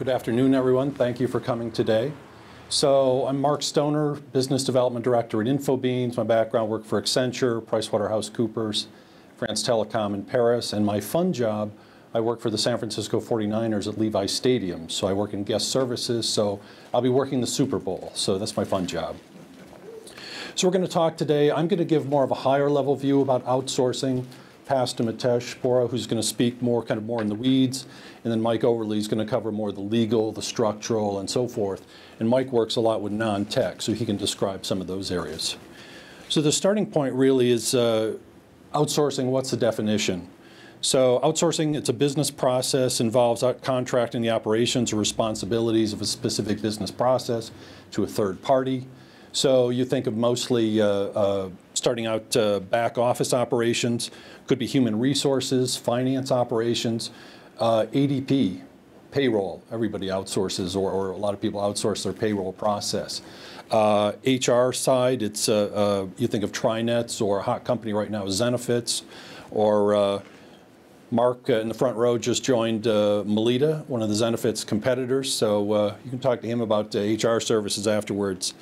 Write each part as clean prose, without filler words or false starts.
Good afternoon, everyone. Thank you for coming today. So I'm Mark Stoner, Business Development Director at Infobeams. My background, work for Accenture, PricewaterhouseCoopers, France Telecom in Paris, and my fun job, I work for the San Francisco 49ers at Levi's Stadium. So I work in guest services, so I'll be working the Super Bowl. So that's my fun job. So we're going to talk today. I'm going to give more of a higher level view about outsourcing. Pass to Mitesh Bora, who's going to speak more in the weeds, and then Mike Overly is going to cover more the legal, the structural, and so forth. And Mike works a lot with non-tech, so he can describe some of those areas. So the starting point really is outsourcing. What's the definition? So outsourcing, it's a business process, involves contracting the operations or responsibilities of a specific business process to a third party. So you think of mostly starting out back office operations, could be human resources, finance operations, ADP, payroll. Everybody outsources, or a lot of people outsource their payroll process. HR side, it's you think of Trinets, or a hot company right now is Zenefits, or Mark in the front row just joined Melita, one of the Zenefits competitors, so you can talk to him about HR services afterwards.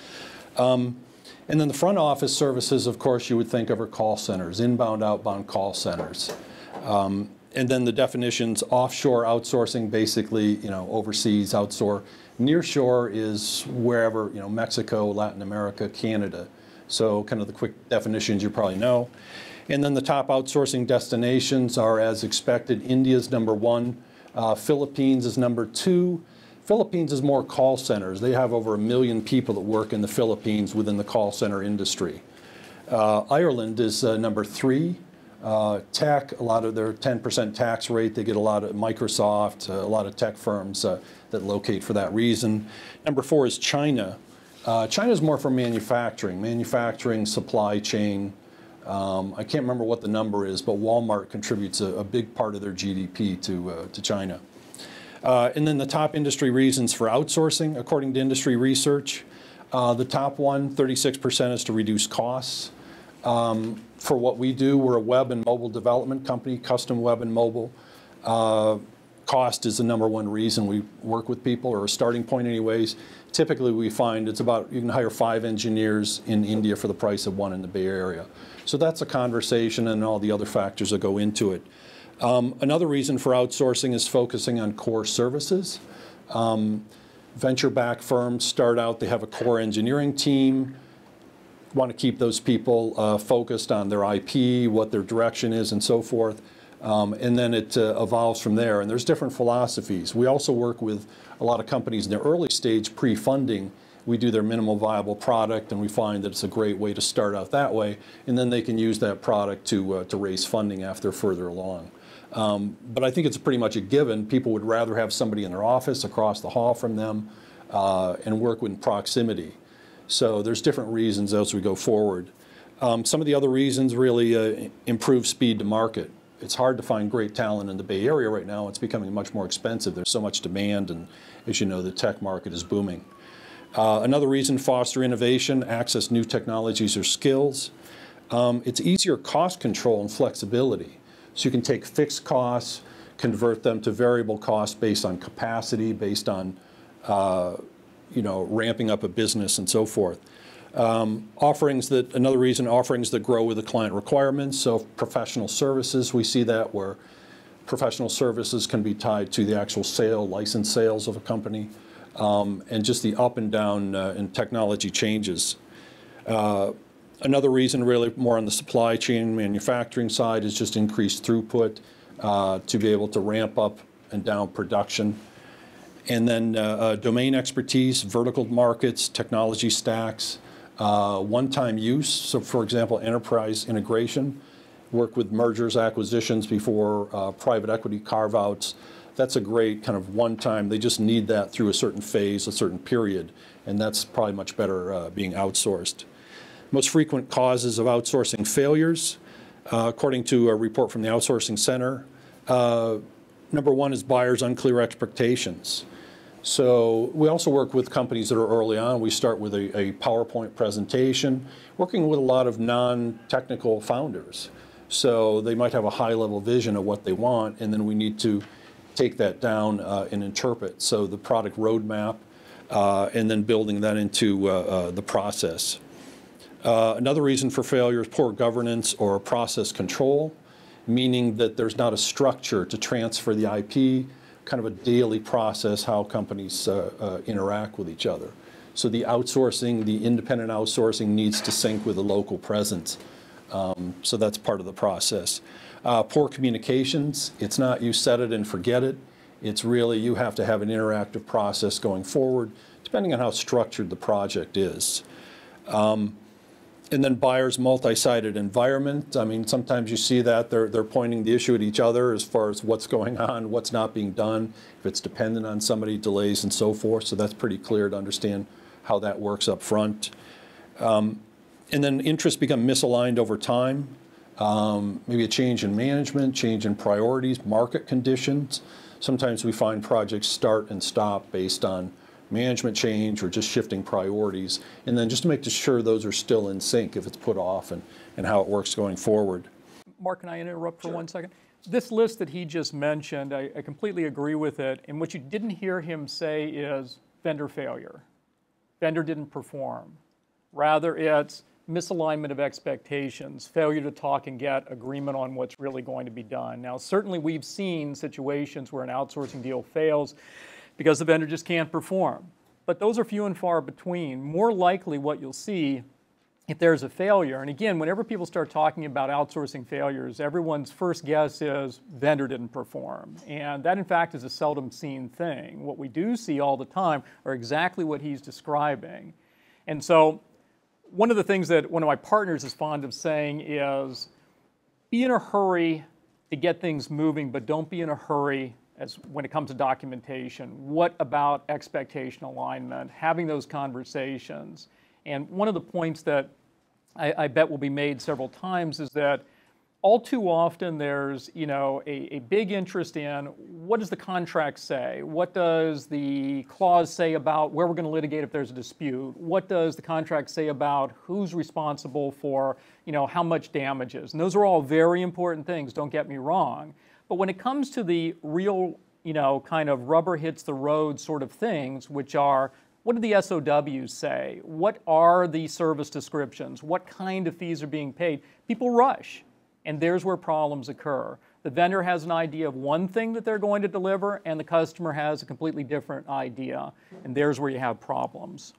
And then the front office services, of course, you would think of are call centers, inbound, outbound call centers. And then the definitions: offshore outsourcing, basically, overseas outsource. Nearshore is wherever, Mexico, Latin America, Canada. So kind of the quick definitions you probably know. And then the top outsourcing destinations are, as expected, India's #1, Philippines is #2. Philippines is more call centers. They have over 1 million people that work in the Philippines within the call center industry. Ireland is #3. Tech, a lot of their 10% tax rate, they get a lot of Microsoft, a lot of tech firms that locate for that reason. #4 is China. China is more for manufacturing, supply chain. I can't remember what the number is, but Walmart contributes a big part of their GDP to China. And then the top industry reasons for outsourcing, according to industry research. The top one, 36%, is to reduce costs. For what we do, we're a web and mobile development company, custom web and mobile. Cost is the #1 reason we work with people, or a starting point anyways. Typically we find it's about, you can hire 5 engineers in India for the price of 1 in the Bay Area. So that's a conversation and all the other factors that go into it. Another reason for outsourcing is focusing on core services. Venture-backed firms start out, they have a core engineering team, want to keep those people focused on their IP, what their direction is, and so forth. And then it evolves from there. And there's different philosophies. We also work with a lot of companies in their early stage pre-funding. We do their minimal viable product, and we find that it's a great way to start out that way. And then they can use that product to raise funding after further along. But I think it's pretty much a given. People would rather have somebody in their office across the hall from them and work with proximity. So there's different reasons as we go forward. Some of the other reasons really improve speed to market. It's hard to find great talent in the Bay Area right now. It's becoming much more expensive. There's so much demand, and as you know, the tech market is booming. Another reason, foster innovation, access new technologies or skills. It's easier cost control and flexibility. So you can take fixed costs, convert them to variable costs based on capacity, based on ramping up a business and so forth. Another reason, offerings that grow with the client requirements. So professional services, we see that where professional services can be tied to the actual license sales of a company, and just the up and down in technology changes. Another reason, really more on the supply chain manufacturing side, is just increased throughput to be able to ramp up and down production. And then domain expertise, vertical markets, technology stacks, one-time use. So for example, enterprise integration, work with mergers, acquisitions before private equity carve-outs. That's a great kind of one-time, they just need that through a certain phase, a certain period, and that's probably much better being outsourced. Most frequent causes of outsourcing failures, according to a report from the Outsourcing Center, #1 is buyers' unclear expectations. So we also work with companies that are early on. We start with a PowerPoint presentation, working with a lot of non-technical founders. So they might have a high-level vision of what they want, and then we need to take that down and interpret. So the product roadmap, and then building that into the process. Another reason for failure is poor governance or process control, meaning that there's not a structure to transfer the IP, kind of a daily process how companies interact with each other. So the outsourcing, the independent outsourcing needs to sync with the local presence. So that's part of the process. Poor communications, it's not you set it and forget it. It's really you have to have an interactive process going forward, depending on how structured the project is. And then buyers' multi-sided environment. I mean, sometimes you see that they're pointing the issue at each other as far as what's going on, what's not being done, if it's dependent on somebody, delays and so forth. So that's pretty clear to understand how that works up front. And then interests become misaligned over time. Maybe a change in management, change in priorities, market conditions. Sometimes we find projects start and stop based on management change or just shifting priorities. And then just to make sure those are still in sync if it's put off and how it works going forward. Mark, can I interrupt for 1 second? This list that he just mentioned, I completely agree with it. And what you didn't hear him say is vendor failure. Vendor didn't perform. Rather, it's misalignment of expectations, failure to talk and get agreement on what's really going to be done. Now, certainly we've seen situations where an outsourcing deal fails because the vendor just can't perform. But those are few and far between. More likely what you'll see if there's a failure, and again, whenever people start talking about outsourcing failures, everyone's first guess is vendor didn't perform. And that, in fact, is a seldom seen thing. What we do see all the time are exactly what he's describing. And so one of the things that one of my partners is fond of saying is, be in a hurry to get things moving, but don't be in a hurry when it comes to documentation. What about expectation alignment? Having those conversations. And one of the points that I bet will be made several times is that all too often there's a big interest in what does the contract say? What does the clause say about where we're going to litigate if there's a dispute? What does the contract say about who's responsible for how much damages? And those are all very important things, don't get me wrong. But when it comes to the real kind of rubber hits the road sort of things, which are what do the SOWs say? What are the service descriptions? What kind of fees are being paid? People rush. And there's where problems occur. The vendor has an idea of one thing that they're going to deliver, and the customer has a completely different idea. And there's where you have problems.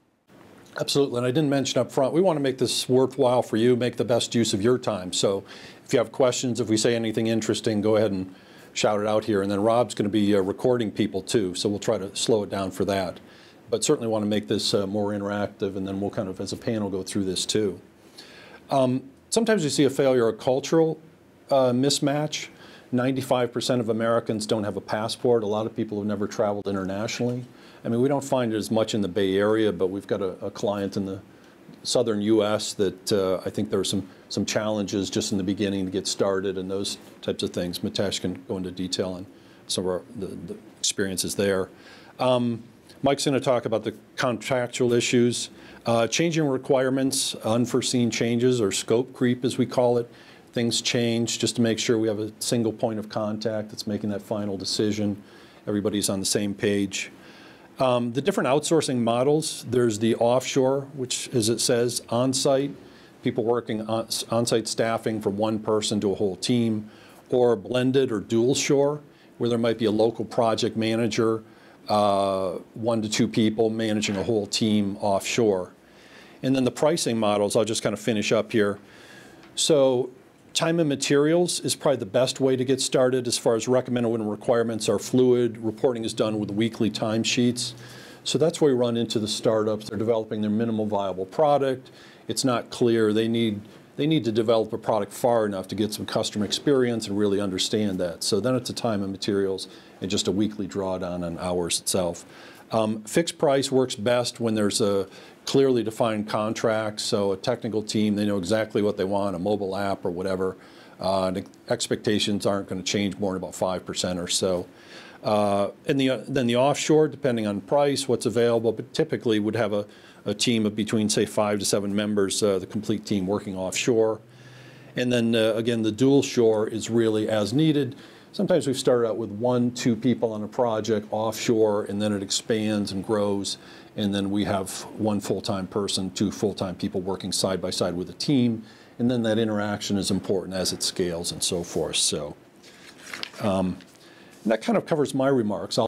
Absolutely, and I didn't mention up front, we want to make this worthwhile for you, make the best use of your time. So if you have questions, if we say anything interesting, go ahead and shout it out here. And then Rob's going to be recording people too, so we'll try to slow it down for that. But certainly want to make this more interactive, and then we'll kind of, as a panel, go through this too. Sometimes you see a failure, a cultural mismatch. 95% of Americans don't have a passport. A lot of people have never traveled internationally. I mean, we don't find it as much in the Bay Area, but we've got a client in the southern U.S. that I think there are some challenges just in the beginning to get started and those types of things. Mitesh can go into detail on some of the experiences there. Mike's going to talk about the contractual issues. Changing requirements, unforeseen changes, or scope creep as we call it. Things change just to make sure we have a single point of contact that's making that final decision. Everybody's on the same page. The different outsourcing models, there's the offshore, which, as it says, on-site, people working on-site staffing from one person to a whole team, or blended or dual shore, where there might be a local project manager, 1 to 2 people managing a whole team offshore. And then the pricing models, I'll just kind of finish up here. So time and materials is probably the best way to get started as far as recommended when requirements are fluid. Reporting is done with weekly timesheets. So that's where we run into the startups. They're developing their minimal viable product. It's not clear. They need to develop a product far enough to get some customer experience and really understand that. So then it's a time and materials and just a weekly drawdown on hours itself. Fixed price works best when there's a clearly defined contract, so a technical team, they know exactly what they want, a mobile app or whatever. The expectations aren't going to change more than about 5% or so. And then the offshore, depending on price, what's available, but typically would have a team of between, say, 5 to 7 members, the complete team working offshore. And then, again, the dual shore is really as needed. Sometimes we've started out with 1, 2 people on a project offshore, and then it expands and grows, and then we have 1 full-time person, 2 full-time people working side by side with a team, and then that interaction is important as it scales and so forth. So that kind of covers my remarks.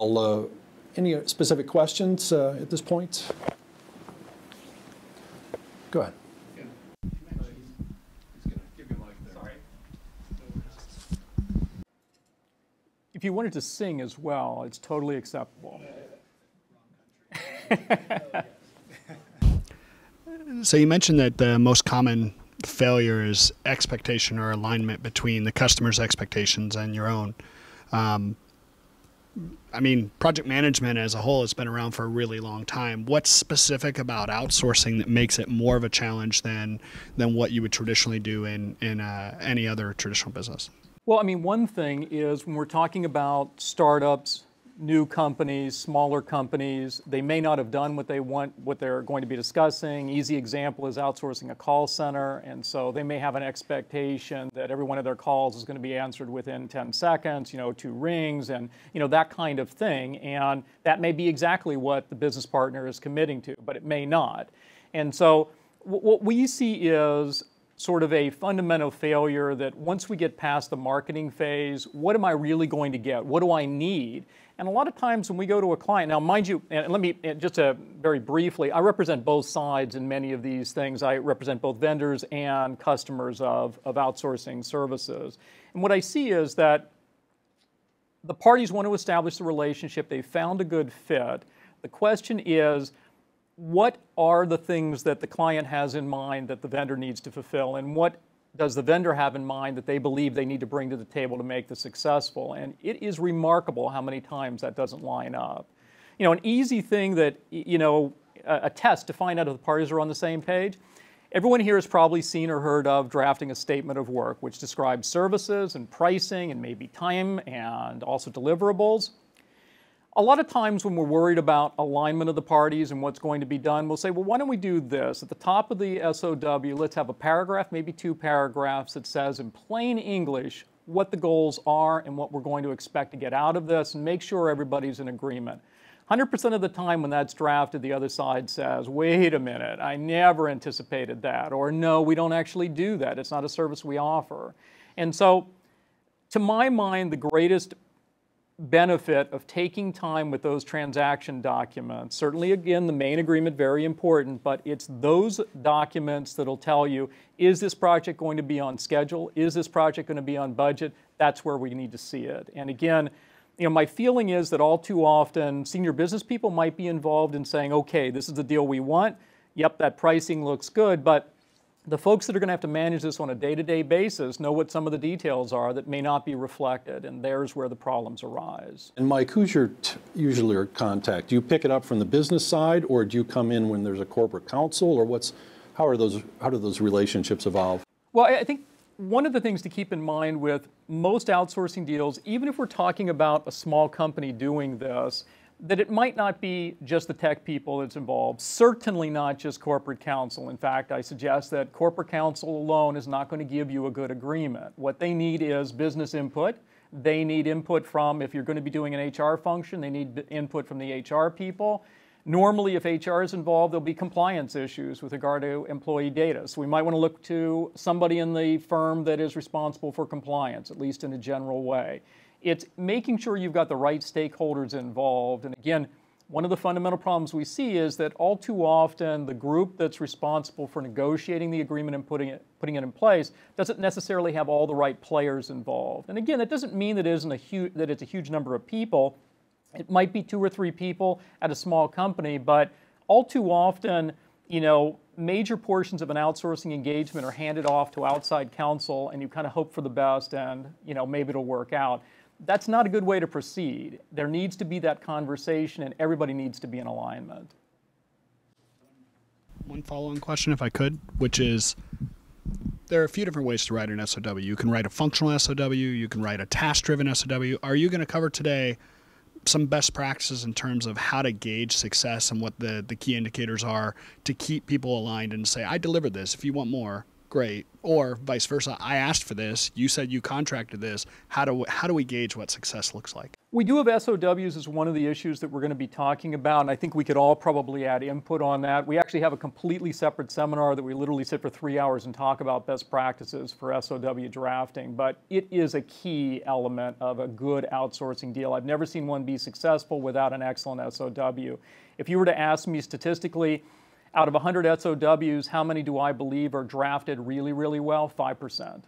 Any specific questions at this point? Go ahead. If you wanted to sing as well, it's totally acceptable. So you mentioned that the most common failure is expectation or alignment between the customer's expectations and your own. I mean, project management as a whole has been around for a really long time. What's specific about outsourcing that makes it more of a challenge than what you would traditionally do in any other traditional business? Well, I mean, one thing is when we're talking about startups, new companies, smaller companies, they may not have done what they're going to be discussing. Easy example is outsourcing a call center, and so they may have an expectation that every one of their calls is going to be answered within 10 seconds, 2 rings, and that kind of thing. And that may be exactly what the business partner is committing to, but it may not. And so what we see is sort of a fundamental failure that once we get past the marketing phase, what am I really going to get? What do I need? And a lot of times when we go to a client, now mind you, and let me, just very briefly, I represent both sides in many of these things. I represent both vendors and customers of outsourcing services. And what I see is that the parties want to establish the relationship, they found a good fit. The question is, what are the things that the client has in mind that the vendor needs to fulfill, and what does the vendor have in mind that they believe they need to bring to the table to make this successful? And it is remarkable how many times that doesn't line up. An easy thing that, a test to find out if the parties are on the same page. Everyone here has probably seen or heard of drafting a statement of work, which describes services and pricing and maybe time and also deliverables. A lot of times when we're worried about alignment of the parties and what's going to be done, we'll say, well, why don't we do this? At the top of the SOW, let's have a paragraph, maybe 2 paragraphs that says in plain English what the goals are and what we're going to expect to get out of this, and make sure everybody's in agreement. 100% of the time when that's drafted, the other side says, wait a minute, I never anticipated that, or no, we don't actually do that. It's not a service we offer. And so, to my mind, the greatest benefit of taking time with those transaction documents, certainly again the main agreement very important, but it's those documents that'll tell you, is this project going to be on schedule? Is this project going to be on budget? That's where we need to see it. And again, my feeling is that all too often senior business people might be involved in saying, okay, this is the deal we want. Yep, that pricing looks good, but the folks that are going to have to manage this on a day-to-day basis know what some of the details are that may not be reflected, and there's where the problems arise. And Mike, who's usually your contact? Do you pick it up from the business side, or do you come in when there's a corporate counsel, or how do those relationships evolve? Well, I think one of the things to keep in mind with most outsourcing deals, even if we're talking about a small company doing this, that it might not be just the tech people that's involved, certainly not just corporate counsel. In fact, I suggest that corporate counsel alone is not going to give you a good agreement. What they need is business input. They need input from, if you're going to be doing an HR function, they need input from the HR people. Normally, if HR is involved, there'll be compliance issues with regard to employee data. So we might want to look to somebody in the firm that is responsible for compliance, at least in a general way. It's making sure you've got the right stakeholders involved. And again, one of the fundamental problems we see is that all too often the group that's responsible for negotiating the agreement and putting it in place doesn't necessarily have all the right players involved. And again, that doesn't mean that it's a huge number of people. It might be 2 or 3 people at a small company, but all too often, major portions of an outsourcing engagement are handed off to outside counsel, and you kind of hope for the best and, maybe it'll work out. That's not a good way to proceed. There needs to be that conversation, and everybody needs to be in alignment. One follow-on question, if I could, which is, there are a few different ways to write an SOW. You can write a functional SOW, you can write a task-driven SOW. Are you going to cover today some best practices in terms of how to gauge success and what the key indicators are to keep people aligned and say, I delivered this. If you want more, great. Or vice versa, I asked for this, you said you contracted this. How do we gauge what success looks like? We do have SOWs as one of the issues that we're going to be talking about, and I think we could all probably add input on that. We actually have a completely separate seminar that we literally sit for 3 hours and talk about best practices for SOW drafting, but it is a key element of a good outsourcing deal. I've never seen one be successful without an excellent SOW. If you were to ask me statistically, out of 100 SOWs, how many do I believe are drafted really, really well? 5%.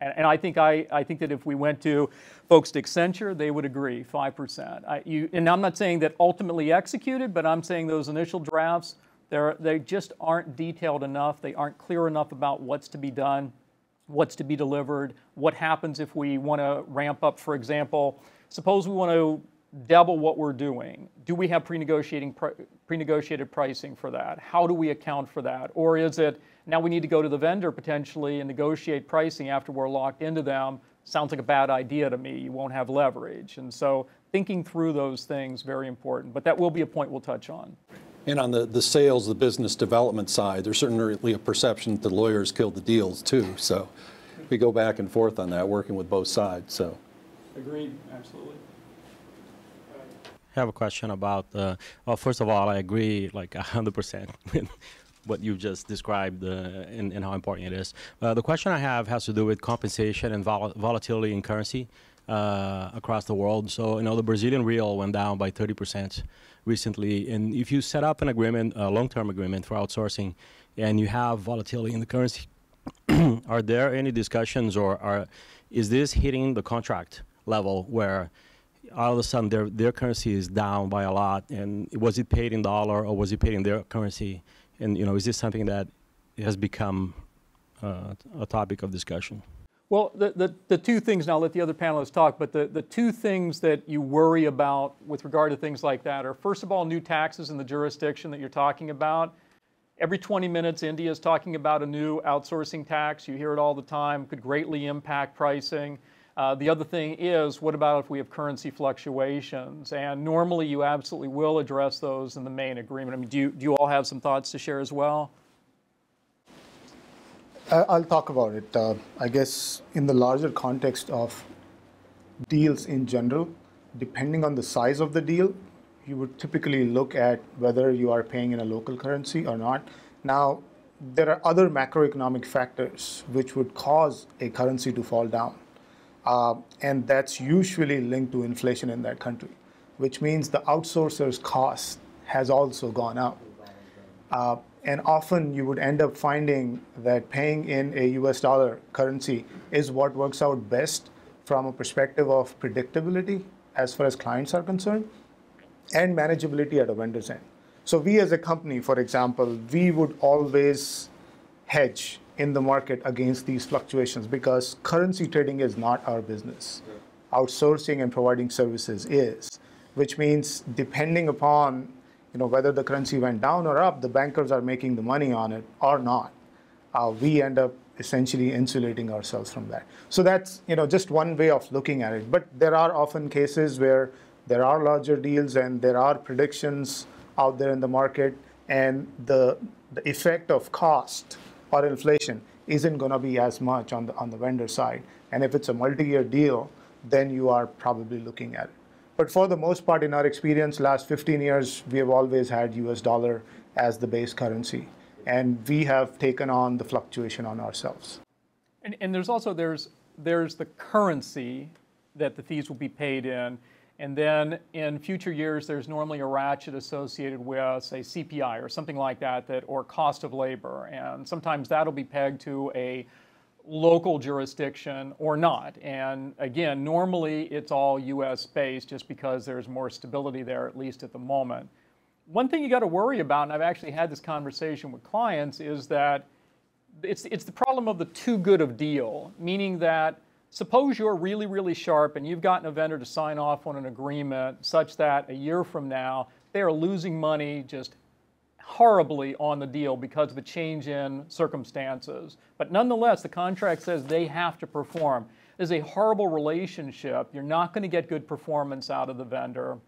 And I think that if we went to folks at Accenture, they would agree, 5%. And I'm not saying that ultimately executed, but I'm saying those initial drafts, they just aren't detailed enough. They aren't clear enough about what's to be done, what's to be delivered, what happens if we want to ramp up, for example. Suppose we want to double what we're doing. Do we have pre-negotiated pricing for that? How do we account for that? Or is it now we need to go to the vendor potentially and negotiate pricing after we're locked into them? Sounds like a bad idea to me. You won't have leverage. And so thinking through those things, very important. But that will be a point we'll touch on. And on the sales, the business development side, there's certainly a perception that the lawyers killed the deals too. So we go back and forth on that, working with both sides. So agreed, absolutely. I have a question about, well, first of all, I agree like 100% with what you just described and how important it is. The question I have has to do with compensation and volatility in currency across the world. So, the Brazilian real went down by 30% recently. And if you set up an agreement, a long-term agreement for outsourcing, and you have volatility in the currency, are there any discussions or is this hitting the contract level where all of a sudden their currency is down by a lot, and was it paid in dollar or was it paid in their currency? And is this something that has become a topic of discussion? Well, the two things, and I'll let the other panelists talk, but the two things that you worry about with regard to things like that are, first of all, new taxes in the jurisdiction that you're talking about. Every 20 minutes, India is talking about a new outsourcing tax. You hear it all the time, could greatly impact pricing. The other thing is, what about if we have currency fluctuations? And normally you absolutely will address those in the main agreement. I mean, do you all have some thoughts to share as well? I'll talk about it. I guess in the larger context of deals in general, depending on the size of the deal, you would typically look at whether you are paying in a local currency or not. Now, there are other macroeconomic factors which would cause a currency to fall down. And that's usually linked to inflation in that country, which means the outsourcer's cost has also gone up. And often you would end up finding that paying in a US dollar currency is what works out best from a perspective of predictability as far as clients are concerned and manageability at a vendor's end. So we as a company, for example, we would always hedge in the market against these fluctuations because currency trading is not our business. Outsourcing and providing services is, which means depending upon whether the currency went down or up, the bankers are making the money on it or not. We end up essentially insulating ourselves from that. So that's just one way of looking at it. But there are often cases where there are larger deals and there are predictions out there in the market, and the effect of cost or inflation isn't going to be as much on the vendor side. And if it's a multi-year deal, then you are probably looking at it. But for the most part, in our experience, last 15 years, we have always had US dollar as the base currency. And we have taken on the fluctuation on ourselves. And there's also, there's the currency that the fees will be paid in. And then in future years, there's normally a ratchet associated with, say, CPI or something like that, or cost of labor. And sometimes that'll be pegged to a local jurisdiction or not. And again, normally it's all US based just because there's more stability there, at least at the moment. One thing you got to worry about, and I've actually had this conversation with clients, is that it's the problem of the too good of deal, meaning that suppose you're really, really sharp and you've gotten a vendor to sign off on an agreement such that a year from now they are losing money just horribly on the deal because of a change in circumstances. But nonetheless, the contract says they have to perform. It's a horrible relationship. You're not going to get good performance out of the vendor.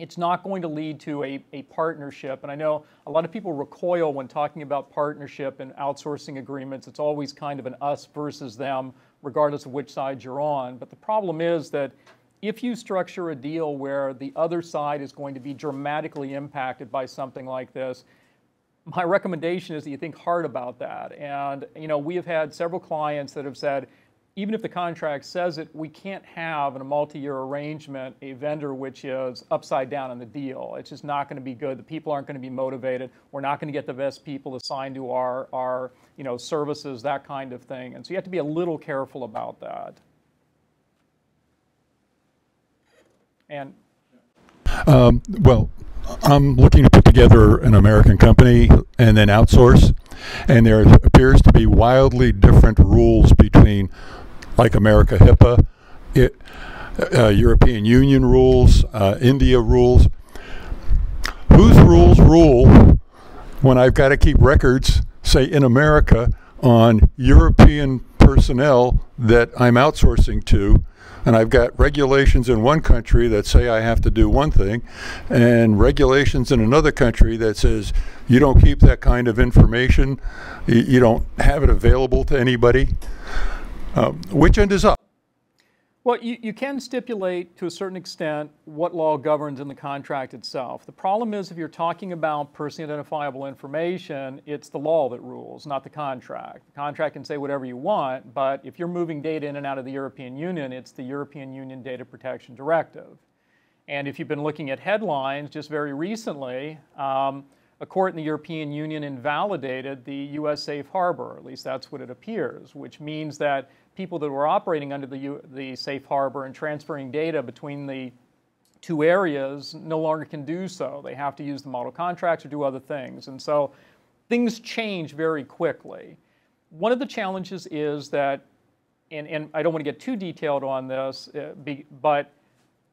it's not going to lead to a partnership. And I know a lot of people recoil when talking about partnership and outsourcing agreements. It's always kind of an us versus them, regardless of which side you're on. But the problem is that if you structure a deal where the other side is going to be dramatically impacted by something like this, my recommendation is that you think hard about that. And we have had several clients that have said, even if the contract says it, we can't have in a multi-year arrangement a vendor which is upside down on the deal. It's just not going to be good. The people aren't going to be motivated. We're not going to get the best people assigned to our services, that kind of thing. And so you have to be a little careful about that. And well, I'm looking to put together an American company and then outsource, and there appears to be wildly different rules between, like America HIPAA, European Union rules, India rules. Whose rules rule when I've got to keep records, say in America, on European personnel that I'm outsourcing to? And I've got regulations in one country that say I have to do one thing, and regulations in another country that says you don't keep that kind of information, you don't have it available to anybody. Which end is up? Well, you can stipulate to a certain extent what law governs in the contract itself. The problem is if you're talking about personally identifiable information, it's the law that rules, not the contract. The contract can say whatever you want, but if you're moving data in and out of the European Union, it's the European Union Data Protection Directive. And if you've been looking at headlines, just very recently, a court in the European Union invalidated the U.S. safe harbor, at least that's what it appears, which means that people that were operating under the safe harbor and transferring data between the two areas no longer can do so. They have to use the model contracts or do other things. And so things change very quickly. One of the challenges is that, and I don't want to get too detailed on this, but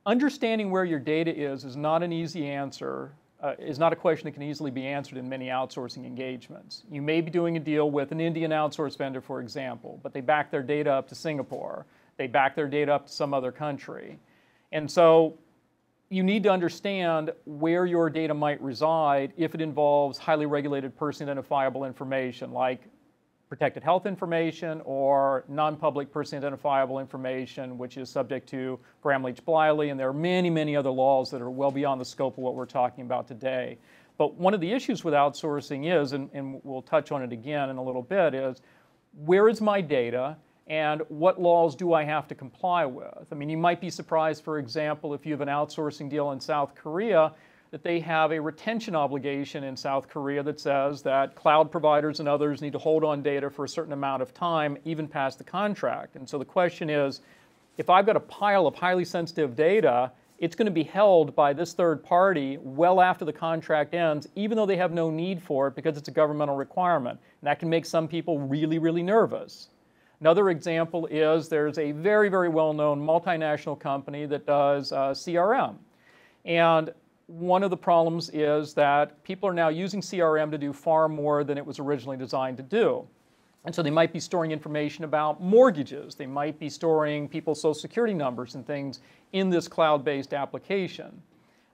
understanding where your data is not an easy answer. Is not a question that can easily be answered in many outsourcing engagements. You may be doing a deal with an Indian outsource vendor, for example, but they back their data up to Singapore. They back their data up to some other country. And so you need to understand where your data might reside if it involves highly regulated personally identifiable information like protected health information or non-public personally identifiable information, which is subject to Gramm-Leach-Bliley, and there are many, many other laws that are well beyond the scope of what we're talking about today. But one of the issues with outsourcing is, and we'll touch on it again in a little bit, is where is my data and what laws do I have to comply with? I mean, you might be surprised, for example, if you have an outsourcing deal in South Korea, that they have a retention obligation in South Korea that says that cloud providers and others need to hold on data for a certain amount of time, even past the contract. And so the question is, if I've got a pile of highly sensitive data, it's going to be held by this third party well after the contract ends, even though they have no need for it because it's a governmental requirement. And that can make some people really, really nervous. Another example is there's a very, very well-known multinational company that does CRM. And one of the problems is that people are now using CRM to do far more than it was originally designed to do. And so they might be storing information about mortgages. They might be storing people's social security numbers and things in this cloud-based application.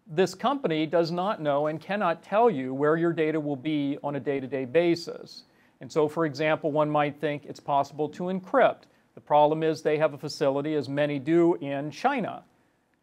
This company does not know and cannot tell you where your data will be on a day-to-day basis. And so, for example, one might think it's possible to encrypt. The problem is they have a facility, as many do, in China.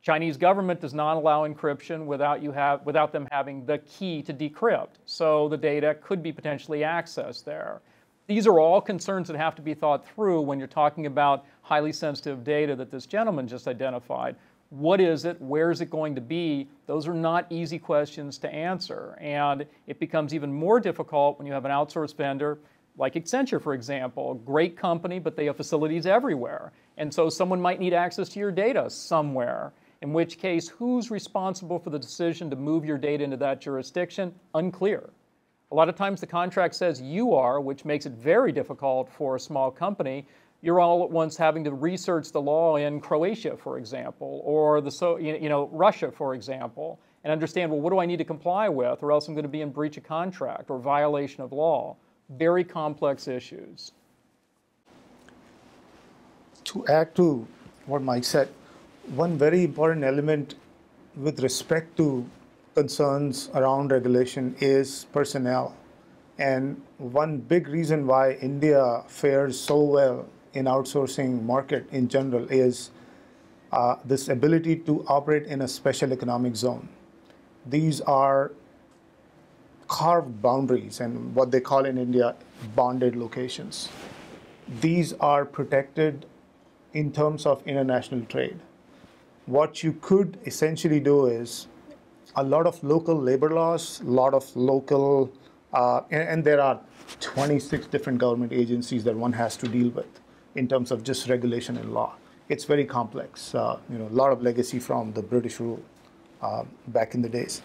Chinese government does not allow encryption without them having the key to decrypt. So the data could be potentially accessed there. These are all concerns that have to be thought through when you're talking about highly sensitive data that this gentleman just identified. What is it? Where is it going to be? Those are not easy questions to answer. And it becomes even more difficult when you have an outsourced vendor like Accenture, for example, a great company, but they have facilities everywhere. And so someone might need access to your data somewhere. In which case, who's responsible for the decision to move your data into that jurisdiction? Unclear. A lot of times the contract says you are, which makes it very difficult for a small company. You're all at once having to research the law in Croatia, for example, or Russia, for example, and understand, well, what do I need to comply with, or else I'm going to be in breach of contract or violation of law. Very complex issues. To add to what Mike said, one very important element with respect to concerns around regulation is personnel. And one big reason why India fares so well in outsourcing market in general is this ability to operate in a special economic zone. These are carved boundaries and what they call in India bonded locations. These are protected in terms of international trade. What you could essentially do is a lot of local labor laws, a lot of local, and there are 26 different government agencies that one has to deal with in terms of just regulation and law. It's very complex, a lot of legacy from the British rule back in the days.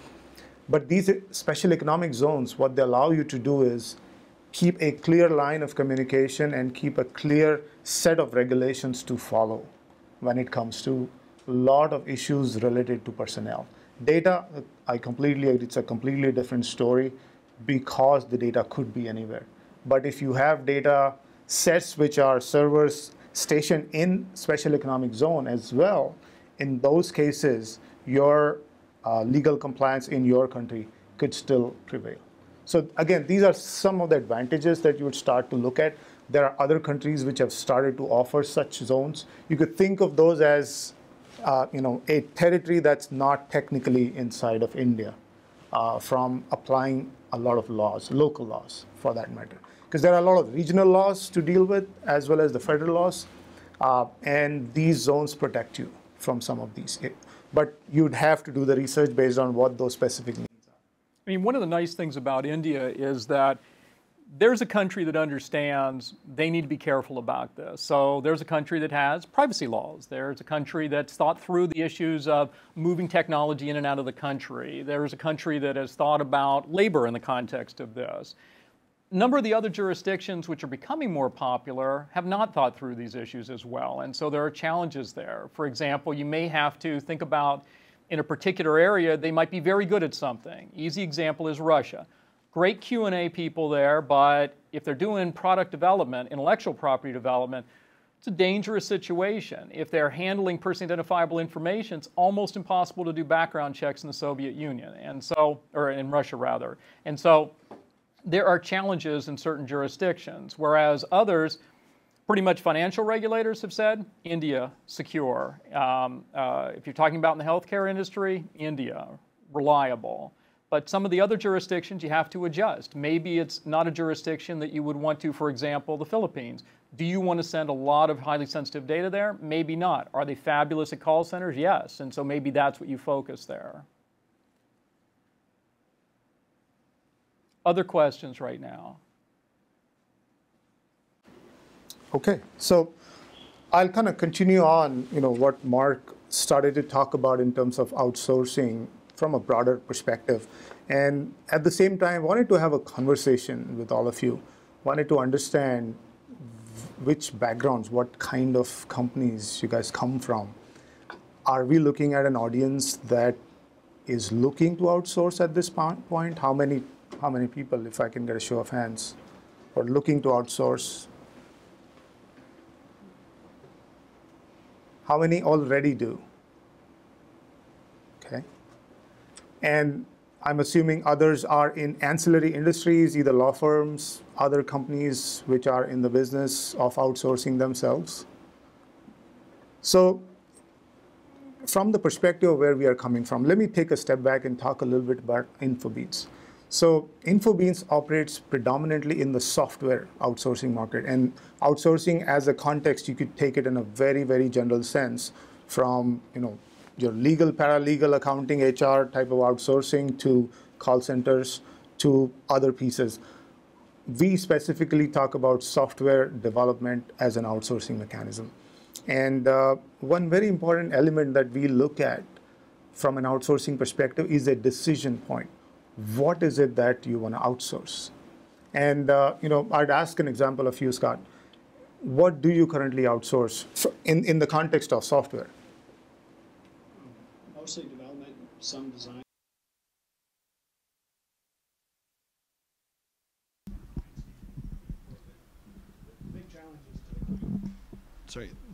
But these special economic zones, what they allow you to do is keep a clear line of communication and keep a clear set of regulations to follow when it comes to a lot of issues related to personnel. Data, I completely agree, it's a completely different story because the data could be anywhere. But if you have data sets which are servers stationed in special economic zone as well, in those cases, your legal compliance in your country could still prevail. So again, these are some of the advantages that you would start to look at. There are other countries which have started to offer such zones. You could think of those as a territory that's not technically inside of India from applying a lot of laws, local laws for that matter. Because there are a lot of regional laws to deal with as well as the federal laws. And these zones protect you from some of these. But you'd have to do the research based on what those specific needs are. I mean, one of the nice things about India is that there's a country that understands they need to be careful about this. So there's a country that has privacy laws. There's a country that's thought through the issues of moving technology in and out of the country. There's a country that has thought about labor in the context of this. A number of the other jurisdictions which are becoming more popular have not thought through these issues as well. And so there are challenges there. For example, you may have to think about in a particular area, they might be very good at something. Easy example is Russia. Great Q&A people there, but if they're doing product development, intellectual property development, it's a dangerous situation. If they're handling personally identifiable information, it's almost impossible to do background checks in the Soviet Union, and so, or in Russia rather. And so there are challenges in certain jurisdictions, whereas others, pretty much financial regulators have said, India, secure. If you're talking about in the healthcare industry, India, reliable. But some of the other jurisdictions you have to adjust. Maybe it's not a jurisdiction that you would want to, for example, the Philippines. Do you want to send a lot of highly sensitive data there? Maybe not. Are they fabulous at call centers? Yes. And so maybe that's what you focus there. Other questions right now? Okay, so I'll kind of continue on, what Mark started to talk about in terms of outsourcing from a broader perspective. And at the same time, wanted to have a conversation with all of you. Wanted to understand which backgrounds, what kind of companies you guys come from. Are we looking at an audience that is looking to outsource at this point? How many people, if I can get a show of hands, are looking to outsource? How many already do? Okay. And I'm assuming others are in ancillary industries, either law firms, other companies which are in the business of outsourcing themselves. So from the perspective of where we are coming from, let me take a step back and talk a little bit about InfoBeats. So InfoBeats operates predominantly in the software outsourcing market. And outsourcing as a context, you could take it in a very, very general sense from, your legal, paralegal, accounting, HR type of outsourcing to call centers to other pieces. We specifically talk about software development as an outsourcing mechanism. And one very important element that we look at from an outsourcing perspective is a decision point. What is it that you want to outsource? And I'd ask an example of you, Scott. What do you currently outsource in the context of software? Mostly development, some design.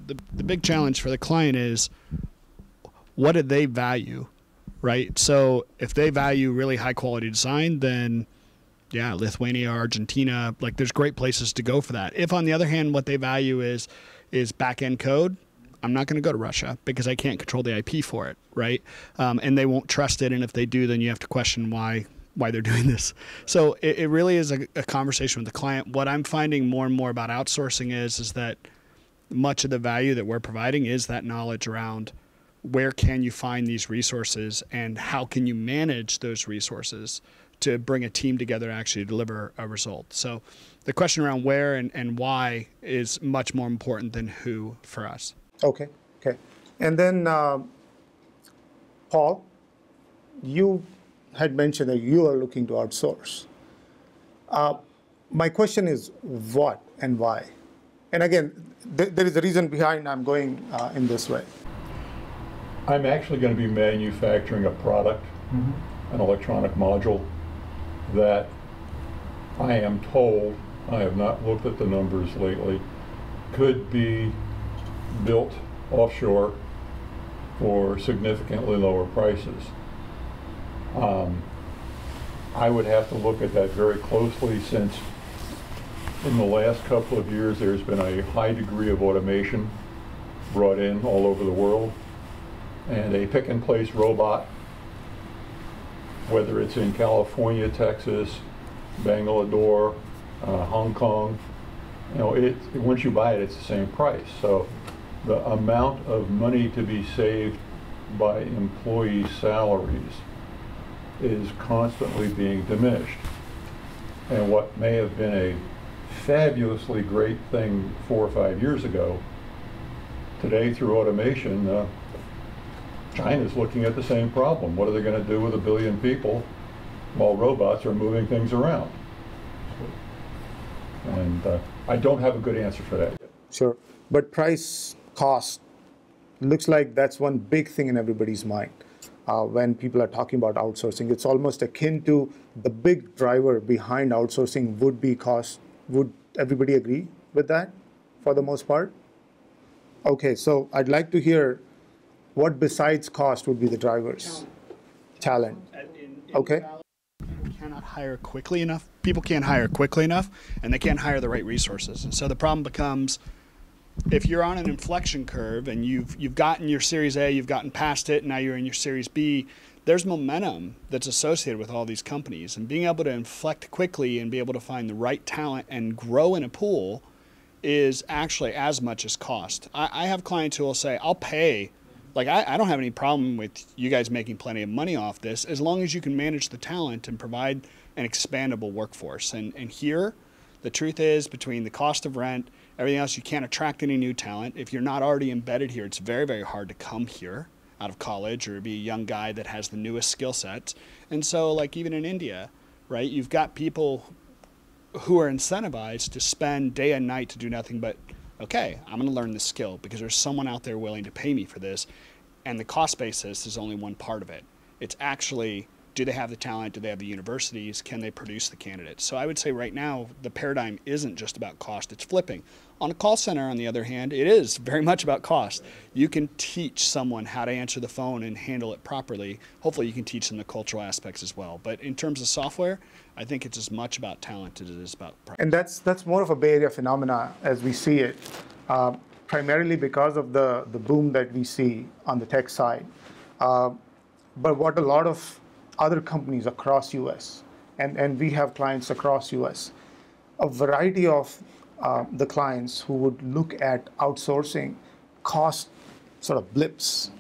The big challenge for the client is, what do they value right? So if they value really high quality design, then yeah, Lithuania, Argentina, like there's great places to go for that. If on the other hand, what they value is back end code, I'm not going to go to Russia because I can't control the IP for it, right? And they won't trust it. And if they do, then you have to question why they're doing this. So it really is a conversation with the client. What I'm finding more and more about outsourcing is that much of the value that we're providing is that knowledge around where can you find these resources and how can you manage those resources to bring a team together to actually deliver a result. So the question around where and why is much more important than who for us. Okay. And then, Paul, you had mentioned that you are looking to outsource. My question is what and why? And again, there is a reason behind I'm going in this way. I'm actually going to be manufacturing a product, an electronic module, that I am told, I have not looked at the numbers lately, could be built offshore for significantly lower prices. I would have to look at that very closely, since in the last couple of years there's been a high degree of automation brought in all over the world, and a pick and place robot, whether it's in California, Texas, Bangalore, Hong Kong, once you buy it, it's the same price. So the amount of money to be saved by employee salaries is constantly being diminished. And what may have been a fabulously great thing 4 or 5 years ago, today through automation, China's looking at the same problem. What are they going to do with 1 billion people while robots are moving things around? And I don't have a good answer for that yet. Sure. But price, cost, looks like that's one big thing in everybody's mind when people are talking about outsourcing. It's almost akin to the big driver behind outsourcing would be cost. Would everybody agree with that for the most part? Okay, so I'd like to hear what besides cost would be the drivers? Talent. Okay. Cannot hire quickly enough. People can't hire quickly enough, and they can't hire the right resources. And so the problem becomes, if you're on an inflection curve and you've gotten your Series A, you've gotten past it, and now you're in your Series B, there's momentum that's associated with all these companies. And being able to inflect quickly and be able to find the right talent and grow in a pool is actually as much as cost. I have clients who will say, I'll pay. Like, I don't have any problem with you guys making plenty of money off this as long as you can manage the talent and provide an expandable workforce. And here, the truth is, between the cost of rent, everything else, you can't attract any new talent. If you're not already embedded here, it's very, very hard to come here out of college or be a young guy that has the newest skill sets. And so, like, even in India, right, you've got people who are incentivized to spend day and night to do nothing but, okay, I'm going to learn this skill because there's someone out there willing to pay me for this. And the cost basis is only one part of it. It's actually, do they have the talent? Do they have the universities? Can they produce the candidates? So I would say right now, the paradigm isn't just about cost, it's flipping. On a call center, on the other hand, it is very much about cost. You can teach someone how to answer the phone and handle it properly. Hopefully you can teach them the cultural aspects as well. But in terms of software, I think it's as much about talent as it is about price. And that's more of a Bay Area phenomena as we see it, primarily because of the boom that we see on the tech side. But what a lot of other companies across US, and we have clients across US, a variety of the clients who would look at outsourcing cost sort of blips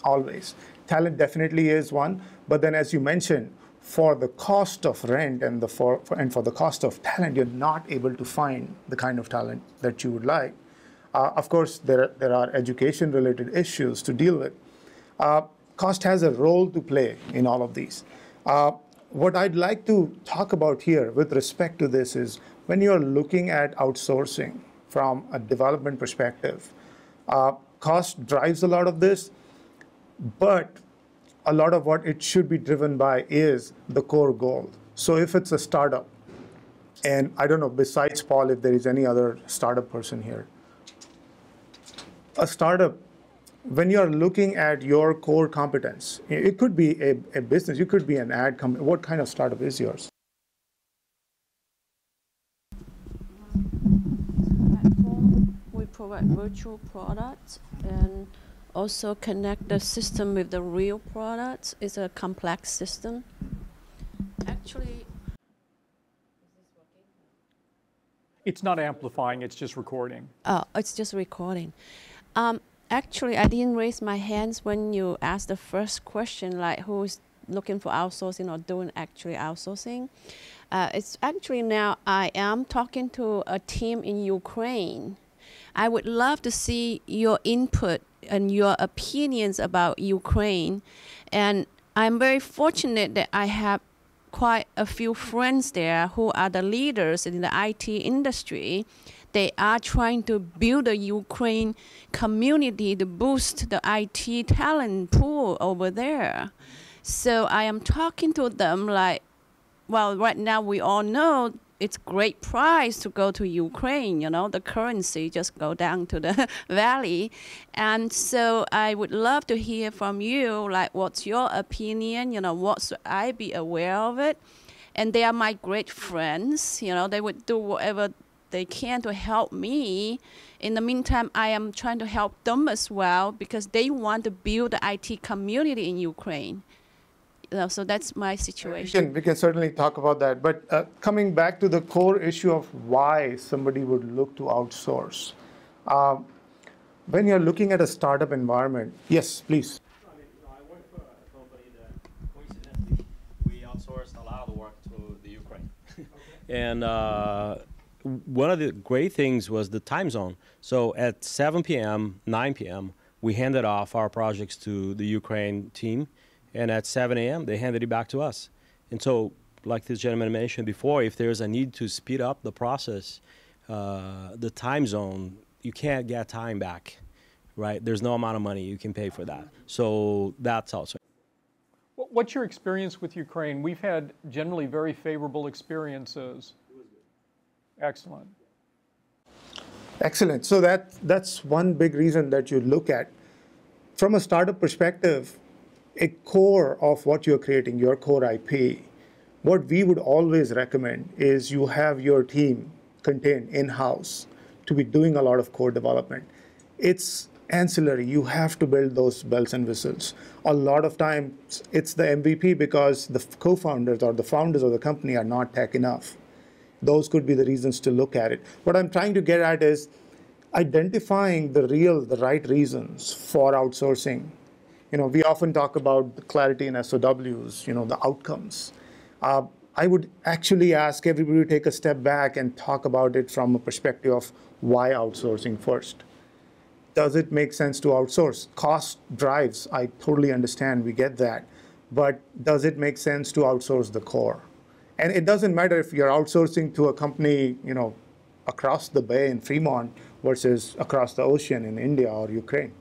always. Talent definitely is one, but then as you mentioned, for the cost of rent and for the cost of talent, you're not able to find the kind of talent that you would like. Of course, there are education-related issues to deal with. Cost has a role to play in all of these. What I'd like to talk about here with respect to this is when you're looking at outsourcing from a development perspective, cost drives a lot of this, but a lot of what it should be driven by is the core goal. So if it's a startup, and I don't know, besides Paul, if there is any other startup person here. A startup when you're looking at your core competence, it could be a business, you could be an ad company. What kind of startup is yours? Platform, we provide virtual products and also connect the system with the real products. It's a complex system. Actually, It's not amplifying, it's just recording. it's just recording. Actually, I didn't raise my hands when you asked the first question, like who's looking for outsourcing or doing actually outsourcing. It's actually now I am talking to a team in Ukraine. I would love to see your input and your opinions about Ukraine. And I'm very fortunate that I have quite a few friends there who are the leaders in the IT industry. They are trying to build a Ukraine community to boost the IT talent pool over there. So I am talking to them like, well, right now we all know it's great price to go to Ukraine, the currency just go down to the valley. And so I would love to hear from you, like what's your opinion, what should I be aware of it? And they are my great friends, they would do whatever they can to help me. In the meantime, I am trying to help them as well because they want to build the IT community in Ukraine. So that's my situation. We can certainly talk about that. But coming back to the core issue of why somebody would look to outsource. When you're looking at a startup environment, yes, please. I work for a company that coincidentally we outsourced a lot of the work to the Ukraine. And one of the great things was the time zone. So at 7 p.m., 9 p.m., we handed off our projects to the Ukraine team. And at 7 a.m., they handed it back to us. And so, like this gentleman mentioned before, if there's a need to speed up the process, the time zone, you can't get time back, right? There's no amount of money you can pay for that. So that's also. What's your experience with Ukraine? We've had generally very favorable experiences. Excellent. Excellent. So that's one big reason that you look at. From a startup perspective, a core of what you're creating, your core IP, what we would always recommend is you have your team contained in-house to be doing a lot of core development. It's ancillary. You have to build those bells and whistles. A lot of times it's the MVP because the co-founders or the founders of the company are not tech enough. Those could be the reasons to look at it. What I'm trying to get at is identifying the right reasons for outsourcing. We often talk about the clarity in SOWs, the outcomes. I would actually ask everybody to take a step back and talk about it from a perspective of why outsourcing first. Does it make sense to outsource? Cost drives, I totally understand, we get that. But does it make sense to outsource the core? And it doesn't matter if you're outsourcing to a company, across the bay in Fremont versus across the ocean in India or Ukraine.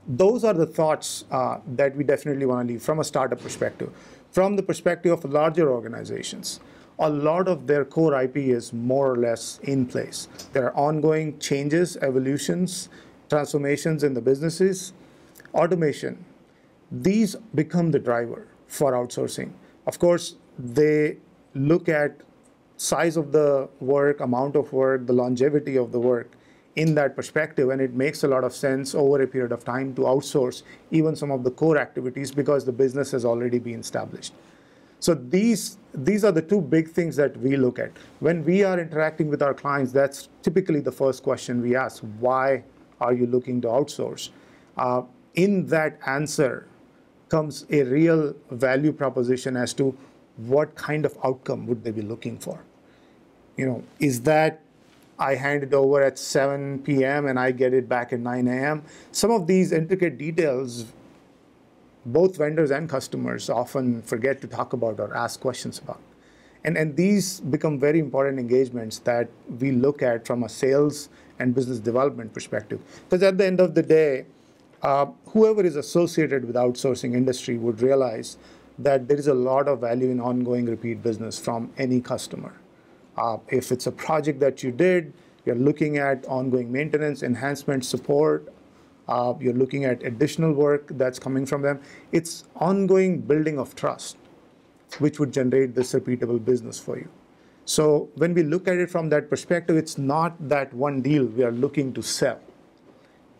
Those are the thoughts that we definitely want to leave from a startup perspective. From the perspective of larger organizations, a lot of their core IP is more or less in place. There are ongoing changes, evolutions, transformations in the businesses, automation. These become the driver for outsourcing. Of course, they look at size of the work, amount of work, the longevity of the work in that perspective, and it makes a lot of sense over a period of time to outsource even some of the core activities because the business has already been established. So these are the two big things that we look at. When we are interacting with our clients, that's typically the first question we ask: why are you looking to outsource? In that answer comes a real value proposition as to what kind of outcome would they be looking for. Is that I hand it over at 7 p.m. and I get it back at 9 a.m.? Some of these intricate details, both vendors and customers often forget to talk about or ask questions about. And these become very important engagements that we look at from a sales and business development perspective. Because at the end of the day, whoever is associated with outsourcing industry would realize that there is a lot of value in ongoing repeat business from any customer. If it's a project that you did, you're looking at ongoing maintenance, enhancement, support, You're looking at additional work that's coming from them. It's ongoing building of trust, which would generate this repeatable business for you. So when we look at it from that perspective, it's not that one deal we are looking to sell.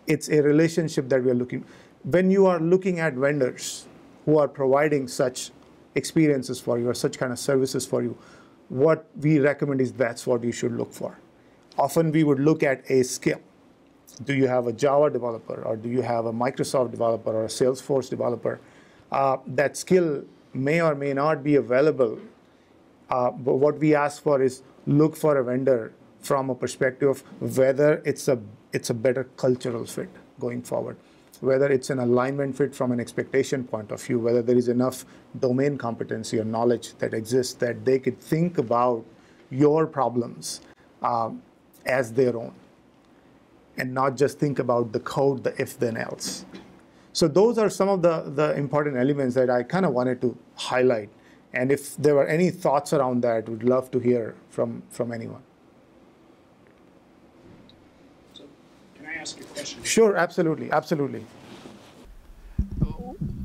It's a relationship that we are looking. When you are looking at vendors who are providing such experiences for you or such kind of services for you, what we recommend is that's what you should look for. Often we would look at a skill. Do you have a Java developer, or do you have a Microsoft developer or a Salesforce developer? That skill may or may not be available. But what we ask for is look for a vendor from a perspective of whether it's a better cultural fit going forward, whether it's an alignment fit from an expectation point of view, whether there is enough domain competency or knowledge that exists that they could think about your problems as their own, and not just think about the code, the if then else. So those are some of the important elements that I kind of wanted to highlight. And if there were any thoughts around that, we'd love to hear from anyone. So, can I ask you a question? Sure, absolutely, absolutely.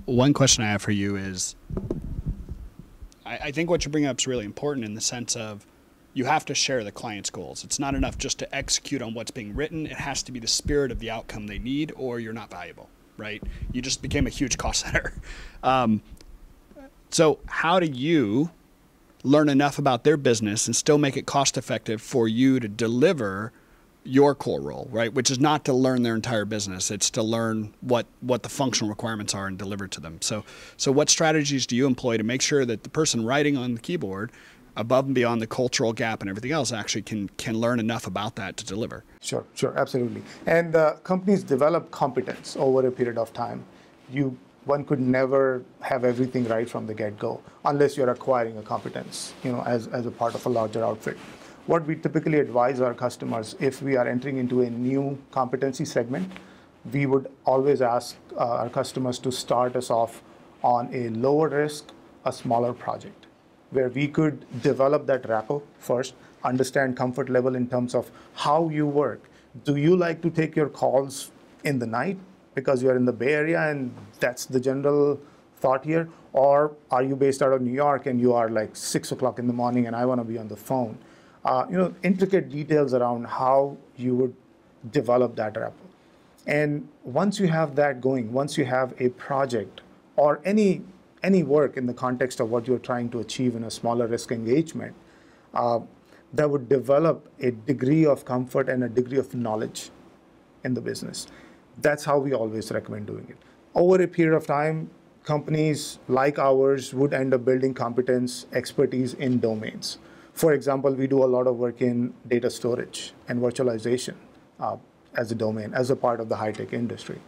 One question I have for you is, I think what you bring up is really important in the sense of you have to share the client's goals. It's not enough just to execute on what's being written. It has to be the spirit of the outcome they need, or you're not valuable, right? You just became a huge cost center. So how do you learn enough about their business and still make it cost effective for you to deliver your core role, right? Which is not to learn their entire business. It's to learn what the functional requirements are and deliver to them. So what strategies do you employ to make sure that the person writing on the keyboard, above and beyond the cultural gap and everything else, actually can learn enough about that to deliver? Sure, absolutely. And companies develop competence over a period of time. One could never have everything right from the get-go unless you're acquiring a competence, as a part of a larger outfit. What we typically advise our customers, if we are entering into a new competency segment, we would always ask our customers to start us off on a lower risk, a smaller project, where we could develop that rapport first, understand comfort level in terms of how you work. Do you like to take your calls in the night because you're in the Bay Area and that's the general thought here? Or are you based out of New York and you are like 6 o'clock in the morning and I want to be on the phone? Intricate details around how you would develop that rapport. And once you have that going, once you have a project or any work in the context of what you're trying to achieve in a smaller risk engagement, that would develop a degree of comfort and a degree of knowledge in the business. That's how we always recommend doing it. Over a period of time, companies like ours would end up building competence, expertise in domains. For example, we do a lot of work in data storage and virtualization as a domain, as a part of the high-tech industry.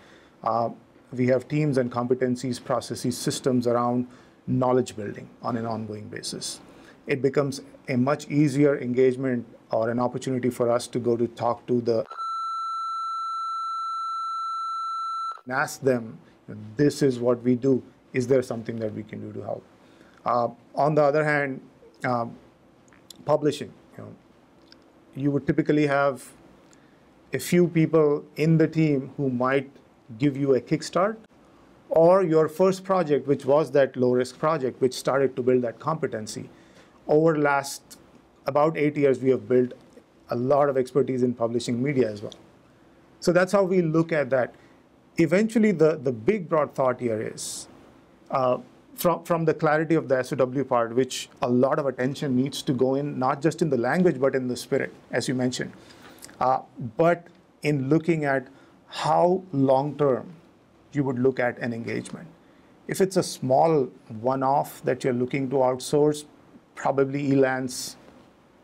We have teams and competencies, processes, systems around knowledge building on an ongoing basis. It becomes a much easier engagement or an opportunity for us to go to talk to and ask them, this is what we do. Is there something that we can do to help? On the other hand, publishing. You would typically have a few people in the team who might give you a kickstart, or your first project, which was that low-risk project, which started to build that competency. Over the last about 8 years, we have built a lot of expertise in publishing media as well. So that's how we look at that. Eventually, the big broad thought here is, from the clarity of the SOW part, which a lot of attention needs to go in, not just in the language, but in the spirit, as you mentioned. But in looking at how long-term you would look at an engagement. If it's a small one-off that you're looking to outsource, probably ELANs,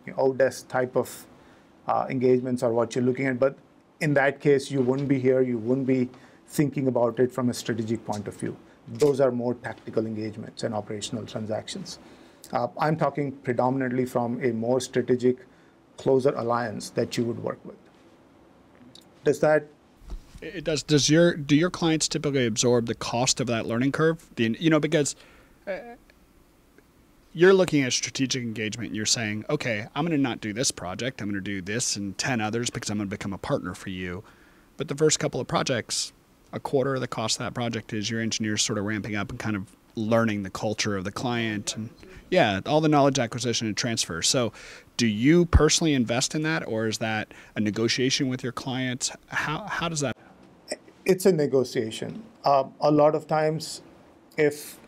Odesk type of engagements are what you're looking at. But in that case, you wouldn't be here. You wouldn't be thinking about it from a strategic point of view. Those are more tactical engagements and operational transactions. I'm talking predominantly from a more strategic, closer alliance that you would work with. Does that? It does. Do your clients typically absorb the cost of that learning curve? Because you're looking at strategic engagement and you're saying, okay, I'm going to not do this project. I'm going to do this and 10 others because I'm going to become a partner for you. But the first couple of projects, a quarter of the cost of that project is your engineers sort of ramping up and kind of learning the culture of the client, and yeah, all the knowledge acquisition and transfer. So do you personally invest in that, or is that a negotiation with your clients? How does that? It's a negotiation. A lot of times, if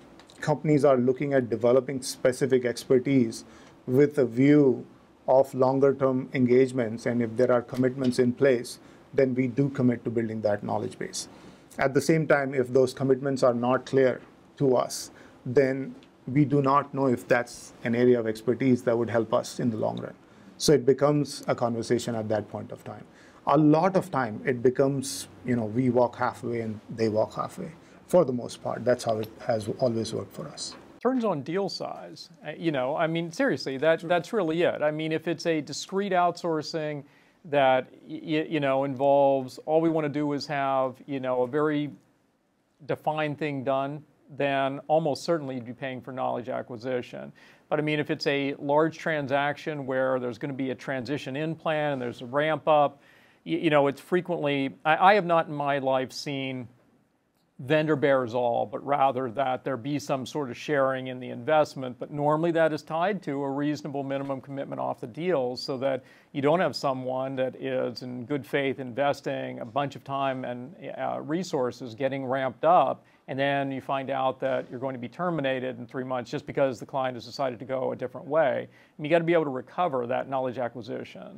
companies are looking at developing specific expertise with a view of longer term engagements, and if there are commitments in place, then we do commit to building that knowledge base. At the same time, if those commitments are not clear to us, then we do not know if that's an area of expertise that would help us in the long run. So it becomes a conversation at that point of time. A lot of time it becomes, we walk halfway and they walk halfway. For the most part, that's how it has always worked for us. Turns on deal size. I mean, seriously, that's really it. I mean, if it's a discrete outsourcing that, involves, all we want to do is have, a very defined thing done, then almost certainly you'd be paying for knowledge acquisition. But I mean, if it's a large transaction where there's going to be a transition in plan and there's a ramp up, it's frequently, I have not in my life seen vendor bears all, but rather that there be some sort of sharing in the investment. But normally that is tied to a reasonable minimum commitment off the deals, so that you don't have someone that is in good faith investing a bunch of time and resources getting ramped up, and then you find out that you're going to be terminated in 3 months just because the client has decided to go a different way. And you got to be able to recover that knowledge acquisition.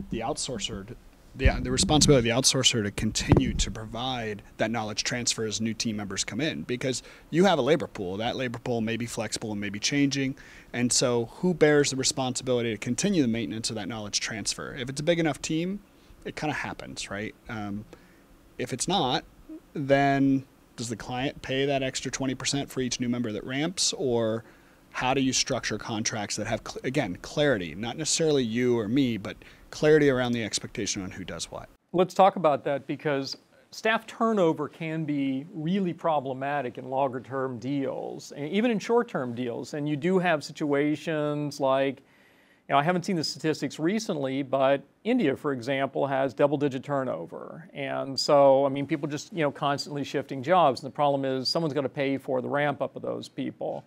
The outsourcer, the responsibility of the outsourcer to continue to provide that knowledge transfer as new team members come in, because you have a labor pool. That labor pool may be flexible and may be changing, and so who bears the responsibility to continue the maintenance of that knowledge transfer? If it's a big enough team, it kind of happens, right? If it's not, then does the client pay that extra 20% for each new member that ramps, or how do you structure contracts that have, again, clarity, not necessarily you or me, but clarity around the expectation on who does what? Let's talk about that, because staff turnover can be really problematic in longer term deals, and even in short term deals. And you do have situations like, I haven't seen the statistics recently, but India, for example, has double-digit turnover. And so, I mean, people just, constantly shifting jobs. And the problem is someone's going to pay for the ramp-up of those people.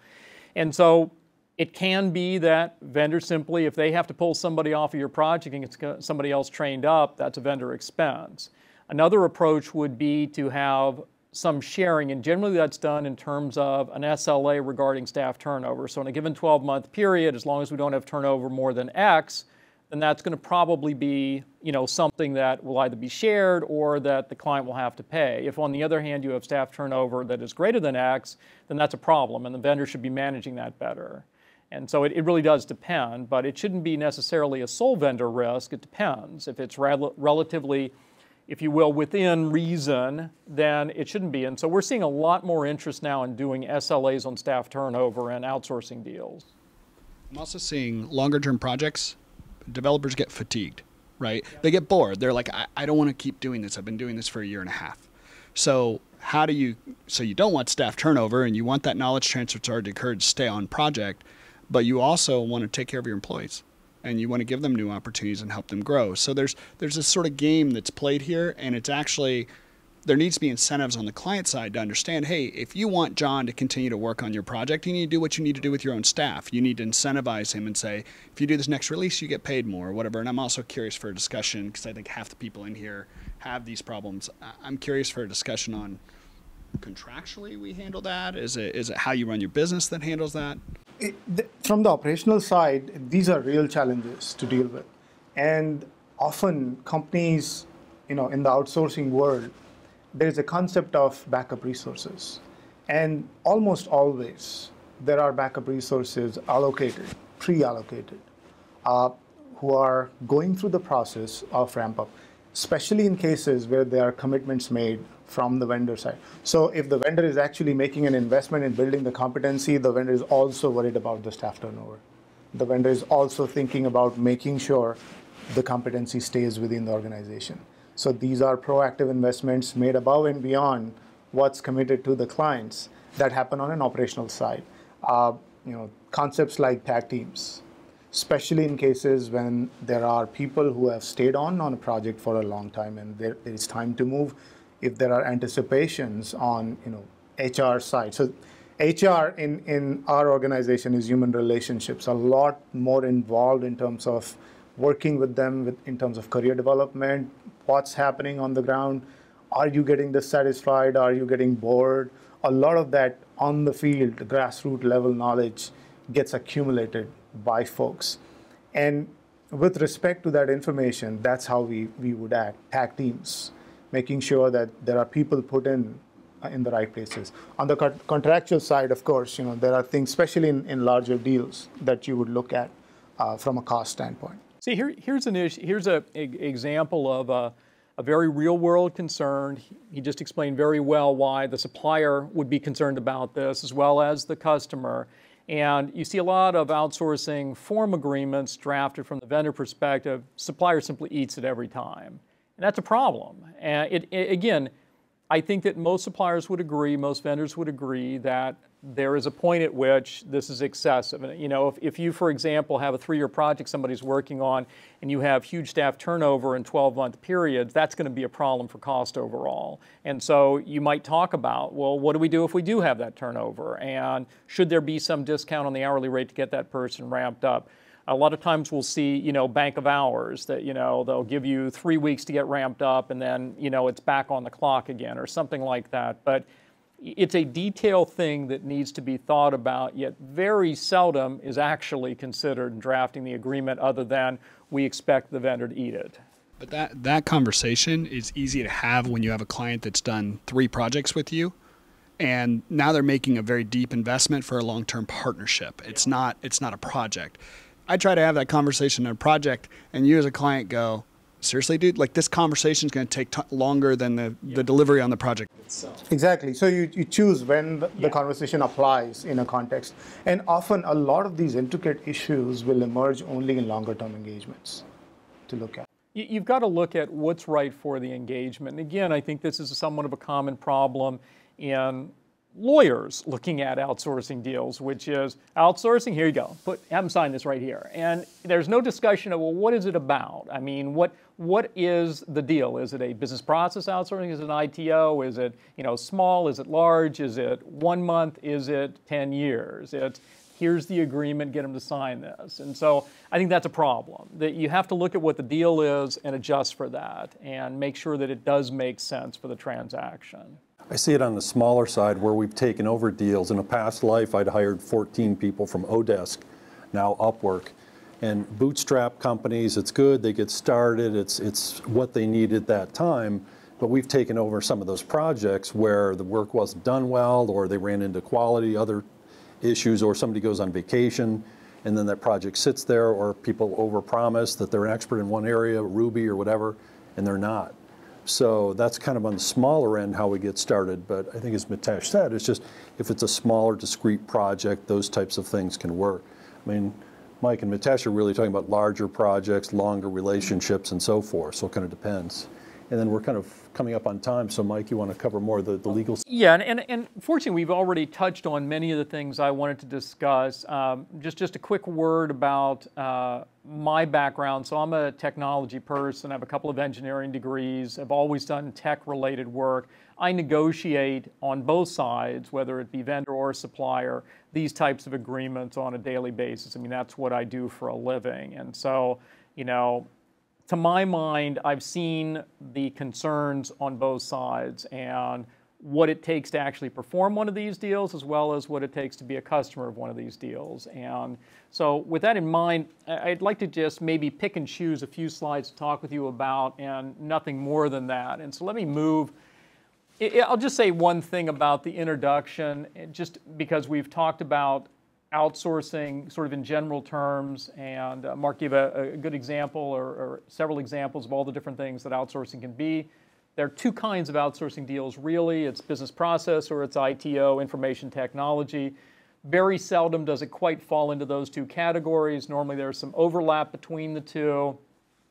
And so it can be that vendors simply, if they have to pull somebody off of your project and get somebody else trained up, that's a vendor expense. Another approach would be to have some sharing, and generally that's done in terms of an SLA regarding staff turnover. So in a given 12-month period, as long as we don't have turnover more than X, then that's going to probably be, something that will either be shared or that the client will have to pay. If on the other hand you have staff turnover that is greater than X, then that's a problem, and the vendor should be managing that better. And so it really does depend, but it shouldn't be necessarily a sole vendor risk. It depends. If it's relatively, if you will, within reason, then it shouldn't be. And so we're seeing a lot more interest now in doing SLAs on staff turnover and outsourcing deals. I'm also seeing longer term projects, developers get fatigued, right? They get bored. They're like, I don't want to keep doing this. I've been doing this for a year and a half. So you don't want staff turnover, and you want that knowledge transfer to occur to stay on project, but you also want to take care of your employees, and you want to give them new opportunities and help them grow. So there's this sort of game that's played here, and it's actually, there needs to be incentives on the client side to understand, hey, if you want John to continue to work on your project, you need to do what you need to do with your own staff. You need to incentivize him and say, if you do this next release, you get paid more or whatever. And I'm also curious for a discussion, because I think half the people in here have these problems. I'm curious for a discussion on contractually we handle that. Is it how you run your business that handles that? From the operational side, these are real challenges to deal with. And often companies, in the outsourcing world, there's a concept of backup resources. And almost always, there are backup resources allocated, pre-allocated, who are going through the process of ramp up, especially in cases where there are commitments made from the vendor side. So if the vendor is actually making an investment in building the competency, the vendor is also worried about the staff turnover. The vendor is also thinking about making sure the competency stays within the organization. So these are proactive investments made above and beyond what's committed to the clients that happen on an operational side. Concepts like tag teams. especially in cases when there are people who have stayed on a project for a long time and there is time to move. If there are anticipations on HR side. So HR in our organization is human relationships, a lot more involved in terms of working with them in terms of career development, what's happening on the ground, are you getting dissatisfied, are you getting bored? A lot of that on the field, grassroots level knowledge gets accumulated by folks. And with respect to that information, that's how we would act, tag teams, making sure that there are people put in the right places. On the contractual side, of course, there are things, especially in larger deals, that you would look at from a cost standpoint. See, here's an issue. Here's an example of a very real-world concern. He just explained very well why the supplier would be concerned about this, as well as the customer. And you see a lot of outsourcing form agreements drafted from the vendor perspective. Supplier simply eats it every time. And that's a problem. And again, I think that most suppliers would agree, most vendors would agree that there is a point at which this is excessive. And, if you, for example, have a 3-year project somebody's working on and you have huge staff turnover in 12-month periods, that's going to be a problem for cost overall. And so you might talk about, well, what do we do if we do have that turnover? And should there be some discount on the hourly rate to get that person ramped up? A lot of times we'll see, bank of hours that, they'll give you 3 weeks to get ramped up and then, it's back on the clock again or something like that. But it's a detailed thing that needs to be thought about, yet very seldom is actually considered in drafting the agreement other than we expect the vendor to eat it. But that conversation is easy to have when you have a client that's done 3 projects with you. And now they're making a very deep investment for a long-term partnership. It's not a project. I try to have that conversation in a project, and you as a client go, seriously, dude, like this conversation is going to take longer than the delivery on the project itself. Exactly. So you choose when the conversation applies in a context. And often a lot of these intricate issues will emerge only in longer term engagements to look at. You've got to look at what's right for the engagement. And again, I think this is somewhat of a common problem in lawyers looking at outsourcing deals, which is outsourcing, here you go, have them sign this right here. And there's no discussion of, well, what is it about? I mean, what is the deal? Is it a business process outsourcing? Is it an ITO? Is it small? Is it large? Is it 1 month? Is it 10 years? It's here's the agreement, get them to sign this. And so I think that's a problem, that you have to look at what the deal is and adjust for that and make sure that it does make sense for the transaction. I see it on the smaller side where we've taken over deals. In a past life, I'd hired 14 people from Odesk, now Upwork. And bootstrap companies, it's good, they get started, it's what they need at that time, but we've taken over some of those projects where the work wasn't done well, or they ran into quality, other issues, or somebody goes on vacation, and then that project sits there, or people overpromise that they're an expert in one area, Ruby or whatever, and they're not. So that's kind of on the smaller end how we get started. But I think as Mitesh said, it's just if it's a smaller, discrete project, those types of things can work. I mean, Mike and Mitesh are really talking about larger projects, longer relationships, and so forth. So it kind of depends. And then we're kind of coming up on time. So Mike, you want to cover more of the legal? Yeah, and fortunately, we've already touched on many of the things I wanted to discuss. Just a quick word about my background. So I'm a technology person. I have a couple of engineering degrees. I've always done tech-related work. I negotiate on both sides, whether it be vendor or supplier, these types of agreements on a daily basis. I mean, that's what I do for a living. And so, to my mind, I've seen the concerns on both sides and what it takes to actually perform one of these deals, as well as what it takes to be a customer of one of these deals. And so with that in mind, I'd like to just maybe pick and choose a few slides to talk with you about, and nothing more than that. And so let me move. I'll just say one thing about the introduction, just because we've talked about outsourcing sort of in general terms, and Mark gave a good example or several examples of all the different things that outsourcing can be. There are 2 kinds of outsourcing deals really. It's business process or it's ITO, information technology. Very seldom does it quite fall into those 2 categories. Normally there's some overlap between the 2,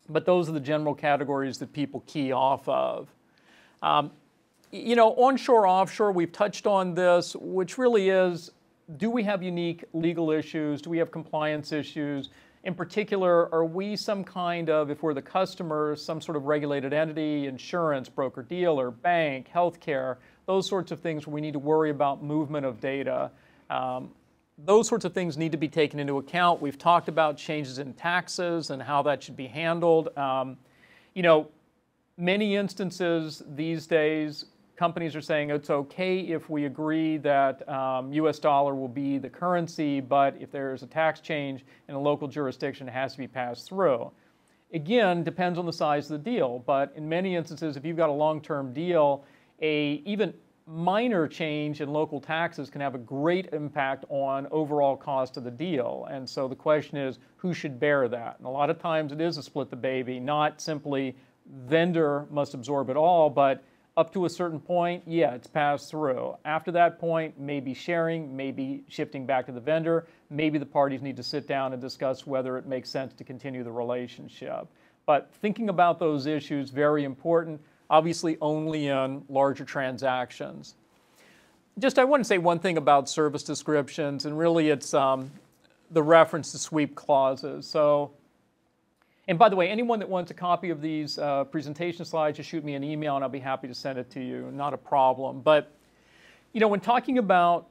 but those are the general categories that people key off of. Onshore, offshore, we've touched on this, which really is, do we have unique legal issues? Do we have compliance issues? In particular, are we some kind of, if we're the customer, some sort of regulated entity, insurance, broker-dealer, bank, healthcare, those sorts of things where we need to worry about movement of data. Those sorts of things need to be taken into account. We've talked about changes in taxes and how that should be handled. You know, many instances these days, companies are saying it's okay if we agree that US dollar will be the currency, but if there's a tax change in a local jurisdiction, it has to be passed through. Again, depends on the size of the deal, but in many instances, if you've got a long-term deal, a even minor change in local taxes can have a great impact on overall cost of the deal. And so the question is, who should bear that? And a lot of times it is a split the baby, not simply vendor must absorb it all, but up to a certain point, yeah, it's passed through. After that point, maybe sharing, maybe shifting back to the vendor, maybe the parties need to sit down and discuss whether it makes sense to continue the relationship. But thinking about those issues, very important, obviously only in larger transactions. Just I want to say one thing about service descriptions, and really it's the reference to sweep clauses. So, and by the way, anyone that wants a copy of these presentation slides, just shoot me an email and I'll be happy to send it to you, not a problem. But, you know, when talking about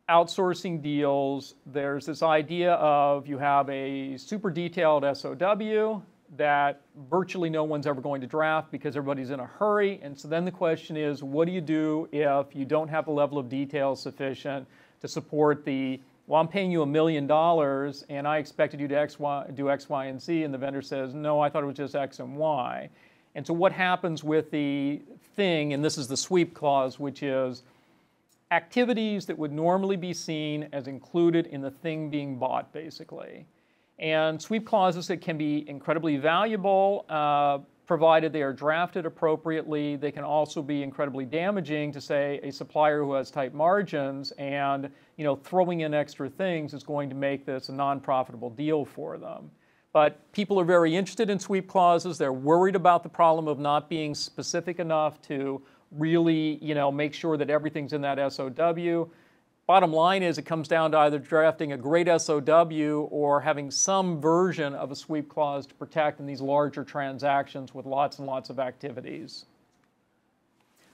outsourcing deals, there's this idea of you have a super detailed SOW that virtually no one's ever going to draft because everybody's in a hurry. And so then the question is, what do you do if you don't have the level of detail sufficient to support the, well, I'm paying you $1 million and I expected you to do X, Y, and Z, and the vendor says, no, I thought it was just X and Y. And so what happens with the thing, and this is the sweep clause, which is activities that would normally be seen as included in the thing being bought, basically. And sweep clauses that can be incredibly valuable, provided they are drafted appropriately. They can also be incredibly damaging to, say, a supplier who has tight margins, and throwing in extra things is going to make this a non-profitable deal for them. But people are very interested in sweep clauses. They're worried about the problem of not being specific enough to really make sure that everything's in that SOW. Bottom line is it comes down to either drafting a great SOW or having some version of a sweep clause to protect in these larger transactions with lots and lots of activities.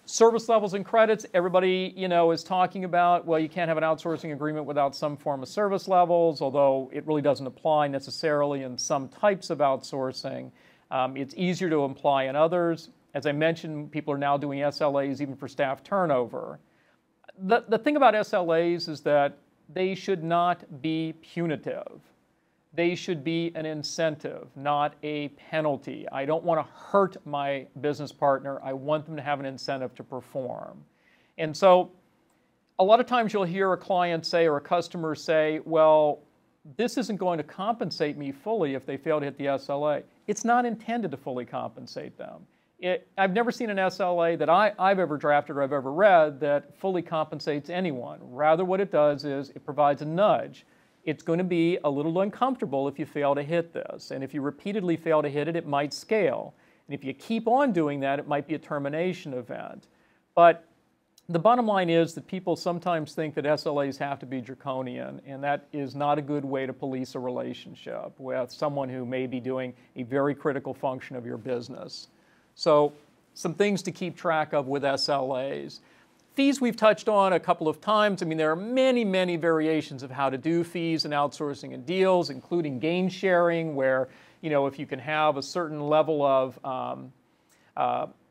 Service levels and credits, everybody is talking about, well, you can't have an outsourcing agreement without some form of service levels, although it really doesn't apply necessarily in some types of outsourcing. It's easier to apply in others. As I mentioned, people are now doing SLAs even for staff turnover. The thing about SLAs is that they should not be punitive. They should be an incentive, not a penalty. I don't want to hurt my business partner. I want them to have an incentive to perform. And so a lot of times you'll hear a client say or a customer say, well, this isn't going to compensate me fully if they fail to hit the SLA. It's not intended to fully compensate them. I've never seen an SLA that I've ever drafted or I've ever read that fully compensates anyone. Rather, what it does is it provides a nudge. It's going to be a little uncomfortable if you fail to hit this. And if you repeatedly fail to hit it, it might scale. And if you keep on doing that, it might be a termination event. But the bottom line is that people sometimes think that SLAs have to be draconian, and that is not a good way to police a relationship with someone who may be doing a very critical function of your business. So some things to keep track of with SLAs. Fees we've touched on a couple of times. I mean, there are many, many variations of how to do fees and outsourcing and deals, including gain sharing, where, if you can have a certain level of,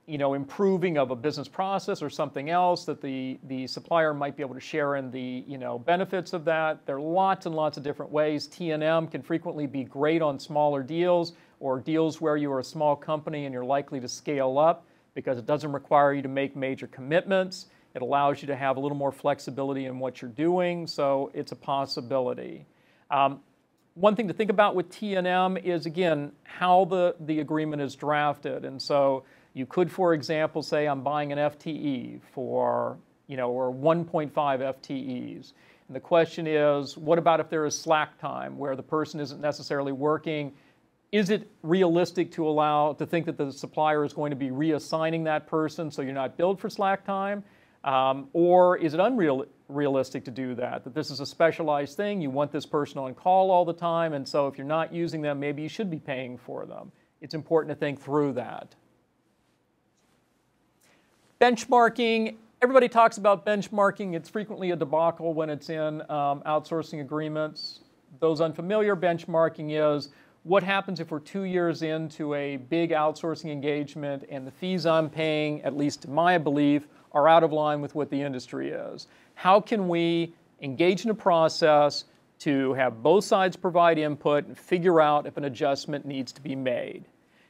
improving of a business process or something else, that the supplier might be able to share in the, benefits of that. There are lots and lots of different ways. T&M can frequently be great on smaller deals, or deals where you are a small company and you're likely to scale up because it doesn't require you to make major commitments. It allows you to have a little more flexibility in what you're doing, so it's a possibility. One thing to think about with T&M is, again, how the agreement is drafted. And so you could, for example, say I'm buying an FTE for, or 1.5 FTEs. And the question is, what about if there is slack time where the person isn't necessarily working? Is it realistic to think that the supplier is going to be reassigning that person so you're not billed for slack time? Or is it realistic to do that, that this is a specialized thing. You want this person on call all the time, and so if you're not using them, maybe you should be paying for them. It's important to think through that. Benchmarking. Everybody talks about benchmarking. It's frequently a debacle when it's in outsourcing agreements. Those unfamiliar, benchmarking is what happens if we're 2 years into a big outsourcing engagement and the fees I'm paying, at least to my belief, are out of line with what the industry is. How can we engage in a process to have both sides provide input and figure out if an adjustment needs to be made?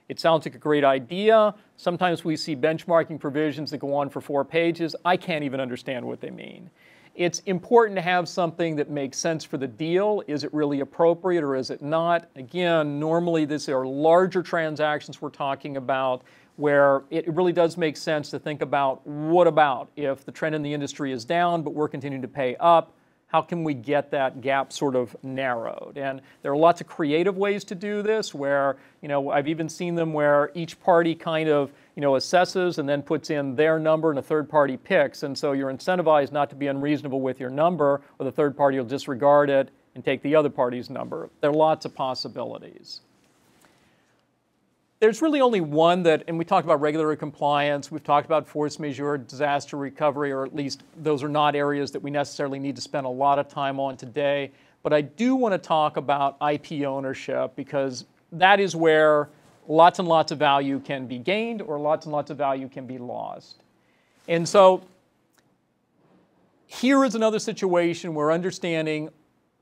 It sounds like a great idea. Sometimes we see benchmarking provisions that go on for 4 pages. I can't even understand what they mean. It's important to have something that makes sense for the deal. Is it really appropriate or is it not? Again, normally these are larger transactions we're talking about where it really does make sense to think about what about if the trend in the industry is down but we're continuing to pay up? How can we get that gap sort of narrowed? And there are lots of creative ways to do this where, I've even seen them where each party kind of, assesses and then puts in their number and a third party picks. And so you're incentivized not to be unreasonable with your number, or the third party will disregard it and take the other party's number. There are lots of possibilities. There's really only one that, and we talked about regulatory compliance, we've talked about force majeure, disaster recovery, or at least those are not areas that we necessarily need to spend a lot of time on today. But I do want to talk about IP ownership because that is where lots and lots of value can be gained or lots and lots of value can be lost. And so here is another situation where understanding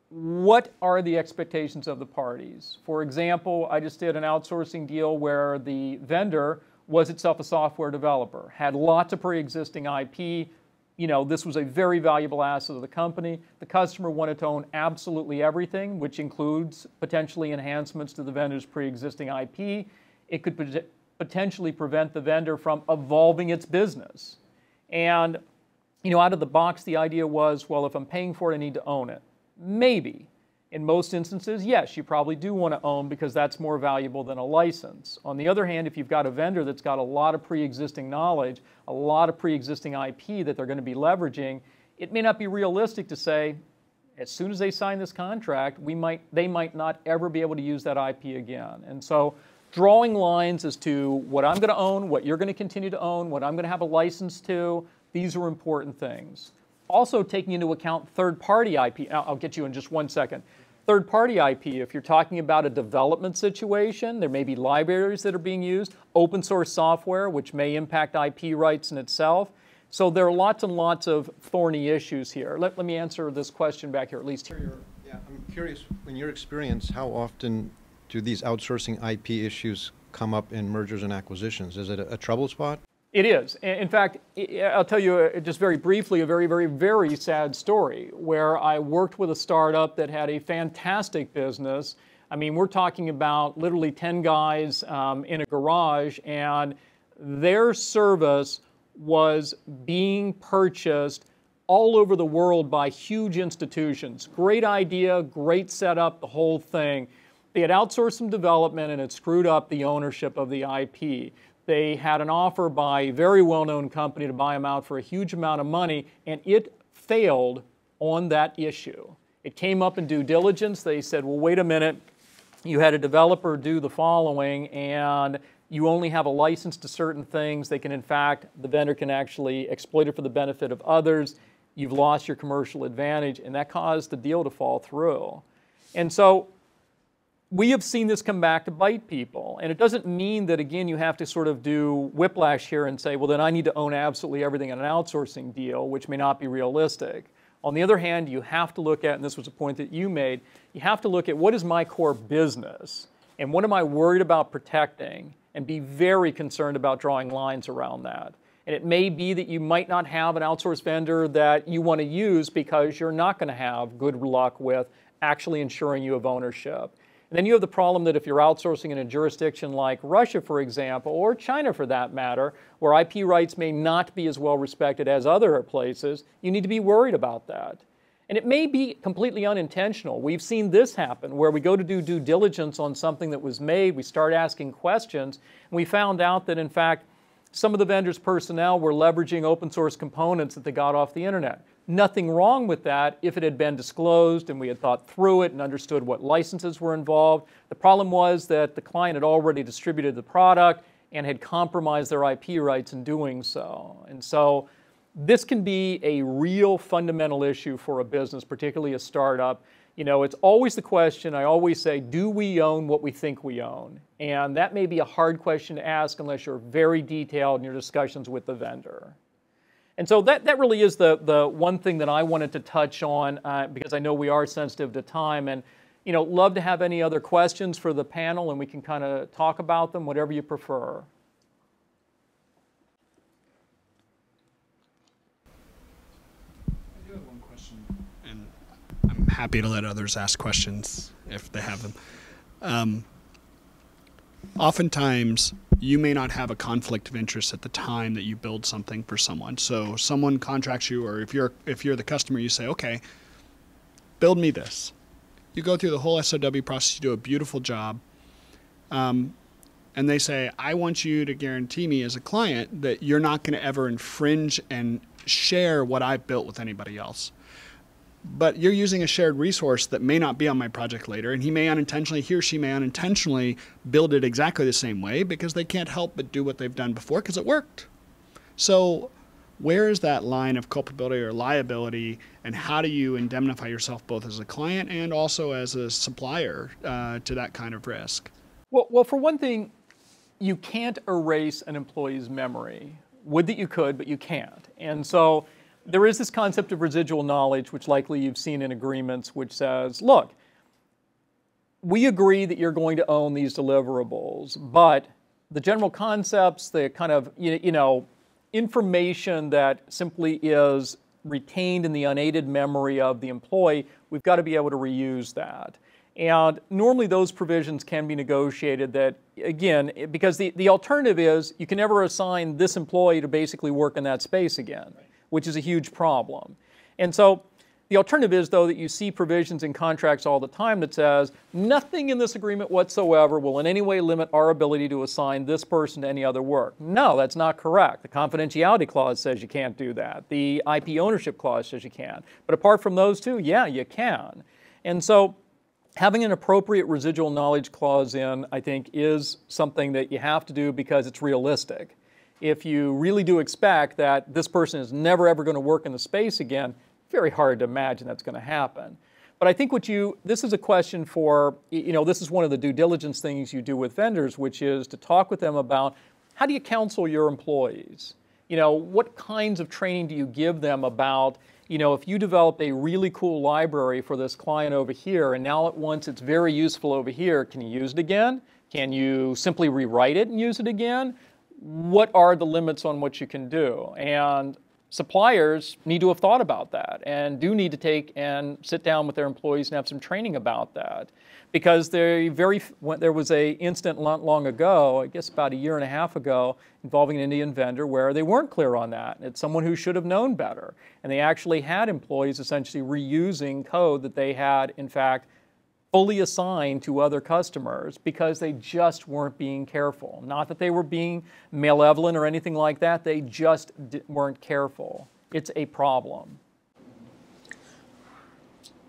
what are the expectations of the parties. For example, I just did an outsourcing deal where the vendor was itself a software developer, had lots of pre-existing IP. This was a very valuable asset of the company. The customer wanted to own absolutely everything, which includes potentially enhancements to the vendor's pre-existing IP. It could potentially prevent the vendor from evolving its business. And, out of the box, the idea was, well, if I'm paying for it, I need to own it. Maybe. In most instances, yes, you probably do want to own because that's more valuable than a license. On the other hand, if you've got a vendor that's got a lot of pre-existing knowledge, a lot of pre-existing IP that they're going to be leveraging, it may not be realistic to say, as soon as they sign this contract, they might not ever be able to use that IP again. And so drawing lines as to what I'm going to own, what you're going to continue to own, what I'm going to have a license to, these are important things. Also taking into account third-party IP. I'll get you in just 1 second. Third-party IP, if you're talking about a development situation, there may be libraries that are being used, open source software, which may impact IP rights in itself. So there are lots and lots of thorny issues here. Let me answer this question back here, at least here. Yeah, I'm curious, in your experience, how often do these outsourcing IP issues come up in mergers and acquisitions? Is it a trouble spot? It is. In fact, I'll tell you just very briefly a very, very, very sad story where I worked with a startup that had a fantastic business. I mean, we're talking about literally 10 guys in a garage, and their service was being purchased all over the world by huge institutions. Great idea, great setup, the whole thing. They had outsourced some development and it screwed up the ownership of the IP. They had an offer by a very well-known company to buy them out for a huge amount of money, and it failed on that issue. It came up in due diligence. They said, well, wait a minute. You had a developer do the following, and you only have a license to certain things. They can, in fact, the vendor can actually exploit it for the benefit of others. You've lost your commercial advantage, and that caused the deal to fall through. And so we have seen this come back to bite people. And it doesn't mean that, again, you have to sort of do whiplash here and say, well, then I need to own absolutely everything in an outsourcing deal, which may not be realistic. On the other hand, you have to look at, and this was a point that you made, you have to look at what is my core business and what am I worried about protecting, and be very concerned about drawing lines around that. And it may be that you might not have an outsourced vendor that you want to use because you're not going to have good luck with actually ensuring you have ownership. And then you have the problem that if you're outsourcing in a jurisdiction like Russia, for example, or China for that matter, where IP rights may not be as well respected as other places, you need to be worried about that. And it may be completely unintentional. We've seen this happen where we go to do due diligence on something that was made, we start asking questions, and we found out that, in fact, some of the vendor's personnel were leveraging open source components that they got off the internet. Nothing wrong with that if it had been disclosed and we had thought through it and understood what licenses were involved. The problem was that the client had already distributed the product and had compromised their IP rights in doing so. And so this can be a real fundamental issue for a business, particularly a startup. You know, it's always the question, I always say, do we own what we think we own? And that may be a hard question to ask unless you're very detailed in your discussions with the vendor. And so that really is the one thing that I wanted to touch on because I know we are sensitive to time. And, you know, love to have any other questions for the panel and we can kind of talk about them, whatever you prefer. I do have one question, and I'm happy to let others ask questions if they have them. Oftentimes, you may not have a conflict of interest at the time that you build something for someone. So someone contracts you, or if you're the customer, you say, okay, build me this. You go through the whole SOW process, you do a beautiful job, and they say, I want you to guarantee me as a client that you're not going to ever infringe and share what I built with anybody else. But you're using a shared resource that may not be on my project later, and he or she may unintentionally build it exactly the same way because they can't help but do what they've done before because it worked. So where is that line of culpability or liability, and how do you indemnify yourself both as a client and also as a supplier to that kind of risk? Well, for one thing, you can't erase an employee's memory. Would that you could, but you can't. And so there is this concept of residual knowledge, which likely you've seen in agreements, which says, look, we agree that you're going to own these deliverables, but the general concepts, the kind of, information that simply is retained in the unaided memory of the employee, we've got to be able to reuse that. And normally those provisions can be negotiated that, again, because the alternative is you can never assign this employee to basically work in that space again, which is a huge problem. And so the alternative is, though, that you see provisions in contracts all the time that says nothing in this agreement whatsoever will in any way limit our ability to assign this person to any other work. No, that's not correct. The confidentiality clause says you can't do that. The IP ownership clause says you can. But apart from those two, yeah, you can. And so having an appropriate residual knowledge clause in, I think, is something that you have to do because it's realistic. If you really do expect that this person is never ever going to work in the space again, very hard to imagine that's going to happen. But I think this is a question for, this is one of the due diligence things you do with vendors, which is to talk with them about how do you counsel your employees? What kinds of training do you give them about, if you develop a really cool library for this client over here and now at once it's very useful over here, can you use it again? Can you simply rewrite it and use it again? What are the limits on what you can do? And suppliers need to have thought about that and do need to take and sit down with their employees and have some training about that. Because there was an incident not long ago, I guess about a year and a half ago, involving an Indian vendor where they weren't clear on that. It's someone who should have known better. And they actually had employees essentially reusing code that they had, in fact, fully assigned to other customers because they just weren't being careful. Not that they were being malevolent or anything like that, they just weren't careful. It's a problem.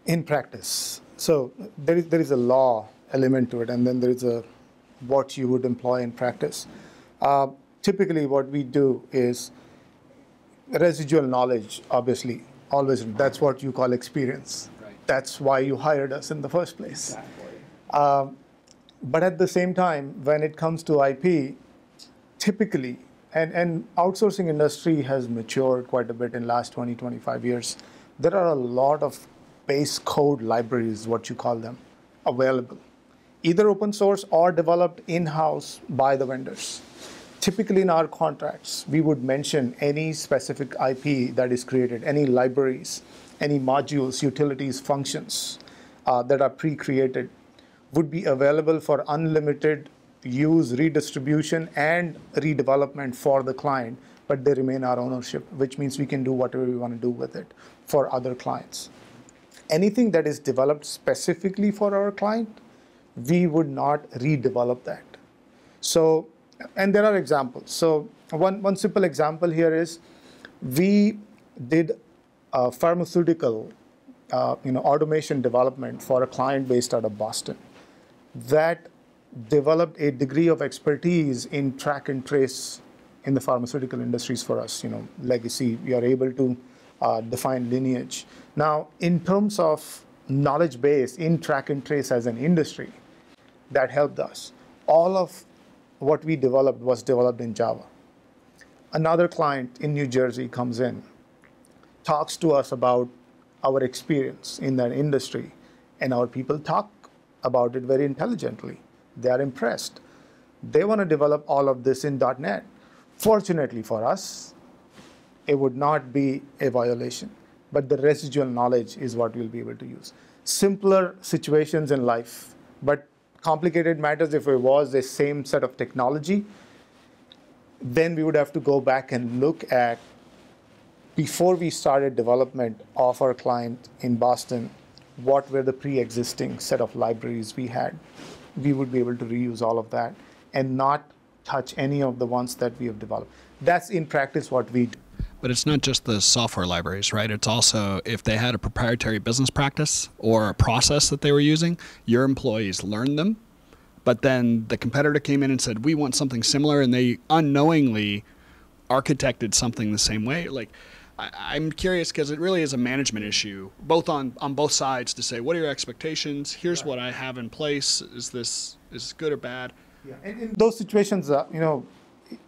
In practice, so there is a law element to it, and then there is what you would employ in practice. Typically what we do is residual knowledge, obviously, always, that's what you call experience. That's why you hired us in the first place. Exactly. But at the same time, when it comes to IP, typically, and outsourcing industry has matured quite a bit in the last 20, 25 years, there are a lot of base code libraries, what you call them, available, either open source or developed in-house by the vendors. Typically in our contracts, we would mention any specific IP that is created, any libraries, any modules, utilities, functions that are pre-created would be available for unlimited use, redistribution, and redevelopment for the client, but they remain our ownership, which means we can do whatever we want to do with it for other clients. Anything that is developed specifically for our client, we would not redevelop that. So, and there are examples. So one simple example here is we did pharmaceutical automation development for a client based out of Boston that developed a degree of expertise in track and trace in the pharmaceutical industries for us. Legacy, we are able to define lineage. Now, in terms of knowledge base in track and trace as an industry, that helped us. All of what we developed was developed in Java. Another client in New Jersey comes in, talks to us about our experience in that industry, and our people talk about it very intelligently. They are impressed. They want to develop all of this in .NET. Fortunately for us, it would not be a violation, but the residual knowledge is what we'll be able to use. Simpler situations in life, but complicated matters, if it was the same set of technology, then we would have to go back and look at, before we started development of our client in Boston, what were the pre-existing set of libraries we had. We would be able to reuse all of that and not touch any of the ones that we have developed. That's in practice what we do. But it's not just the software libraries, right? It's also if they had a proprietary business practice or a process that they were using, your employees learned them, but then the competitor came in and said, we want something similar, and they unknowingly architected something the same way. Like, I'm curious because it really is a management issue, both on both sides, to say, what are your expectations? Here's what I have in place. Is this good or bad? Yeah. And in those situations,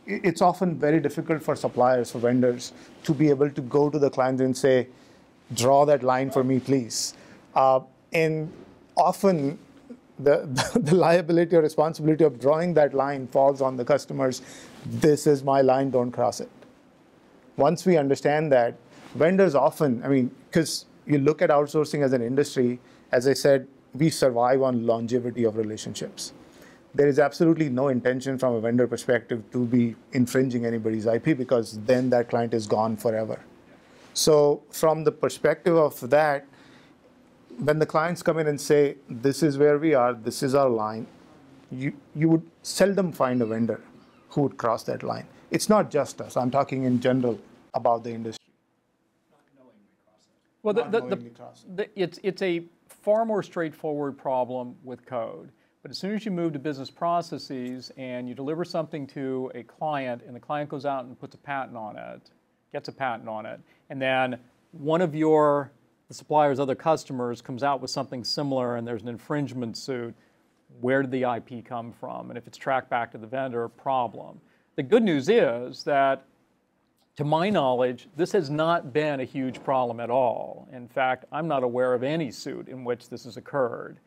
it's often very difficult for suppliers, for vendors, to be able to go to the client and say, draw that line for me, please. And often the liability or responsibility of drawing that line falls on the customers. This is my line, don't cross it. Once we understand that, vendors often, because you look at outsourcing as an industry, as I said, we survive on longevity of relationships. There is absolutely no intention from a vendor perspective to be infringing anybody's IP, because then that client is gone forever. So from the perspective of that, when the clients come in and say, this is where we are, this is our line, you would seldom find a vendor who would cross that line. It's not just us. I'm talking in general about the industry. Well, it's a far more straightforward problem with code. But as soon as you move to business processes and you deliver something to a client, and the client goes out and puts a patent on it, gets a patent on it, and then one of the supplier's other customers comes out with something similar and there's an infringement suit, where did the IP come from? And if it's tracked back to the vendor, problem. The good news is that, to my knowledge, this has not been a huge problem at all. In fact, I'm not aware of any suit in which this has occurred.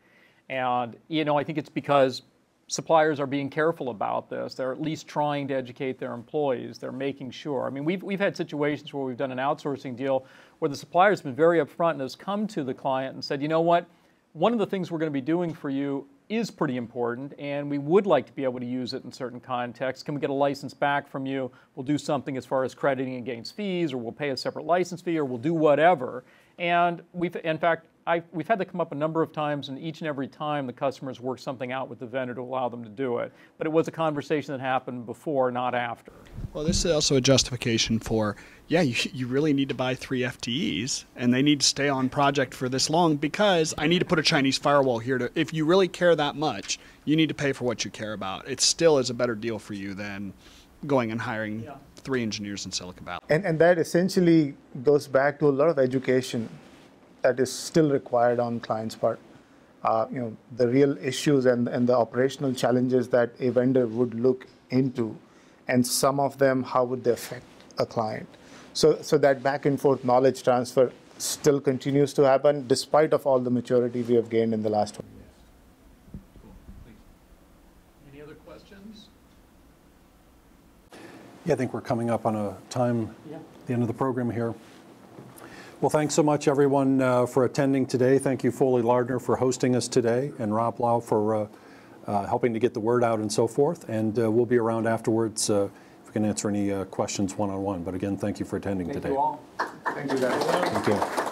And, I think it's because suppliers are being careful about this. They're at least trying to educate their employees. They're making sure. We've had situations where we've done an outsourcing deal where the supplier's been very upfront and has come to the client and said, you know what, one of the things we're going to be doing for you is pretty important, and we would like to be able to use it in certain contexts. Can we get a license back from you? We'll do something as far as crediting against fees, or we'll pay a separate license fee, or we'll do whatever. And we've had that come up a number of times, and each and every time the customers worked something out with the vendor to allow them to do it. But it was a conversation that happened before, not after. Well, this is also a justification for, you really need to buy 3 FTEs, and they need to stay on project for this long, because I need to put a Chinese firewall here. If you really care that much, you need to pay for what you care about. It still is a better deal for you than going and hiring 3 engineers in Silicon Valley. And that essentially goes back to a lot of education that is still required on clients' part. The real issues and the operational challenges that a vendor would look into, and some of them, how would they affect a client? So that back and forth knowledge transfer still continues to happen, despite of all the maturity we have gained in the last 20 years. Cool. Thanks. Any other questions? Yeah, I think we're coming up on a time, the end of the program here. Well, thanks so much, everyone, for attending today. Thank you, Foley Lardner, for hosting us today, and Rob Lau for helping to get the word out and so forth. And we'll be around afterwards if we can answer any questions one-on-one. But again, thank you for attending today. Thank you all. Thank you, guys. Thank you.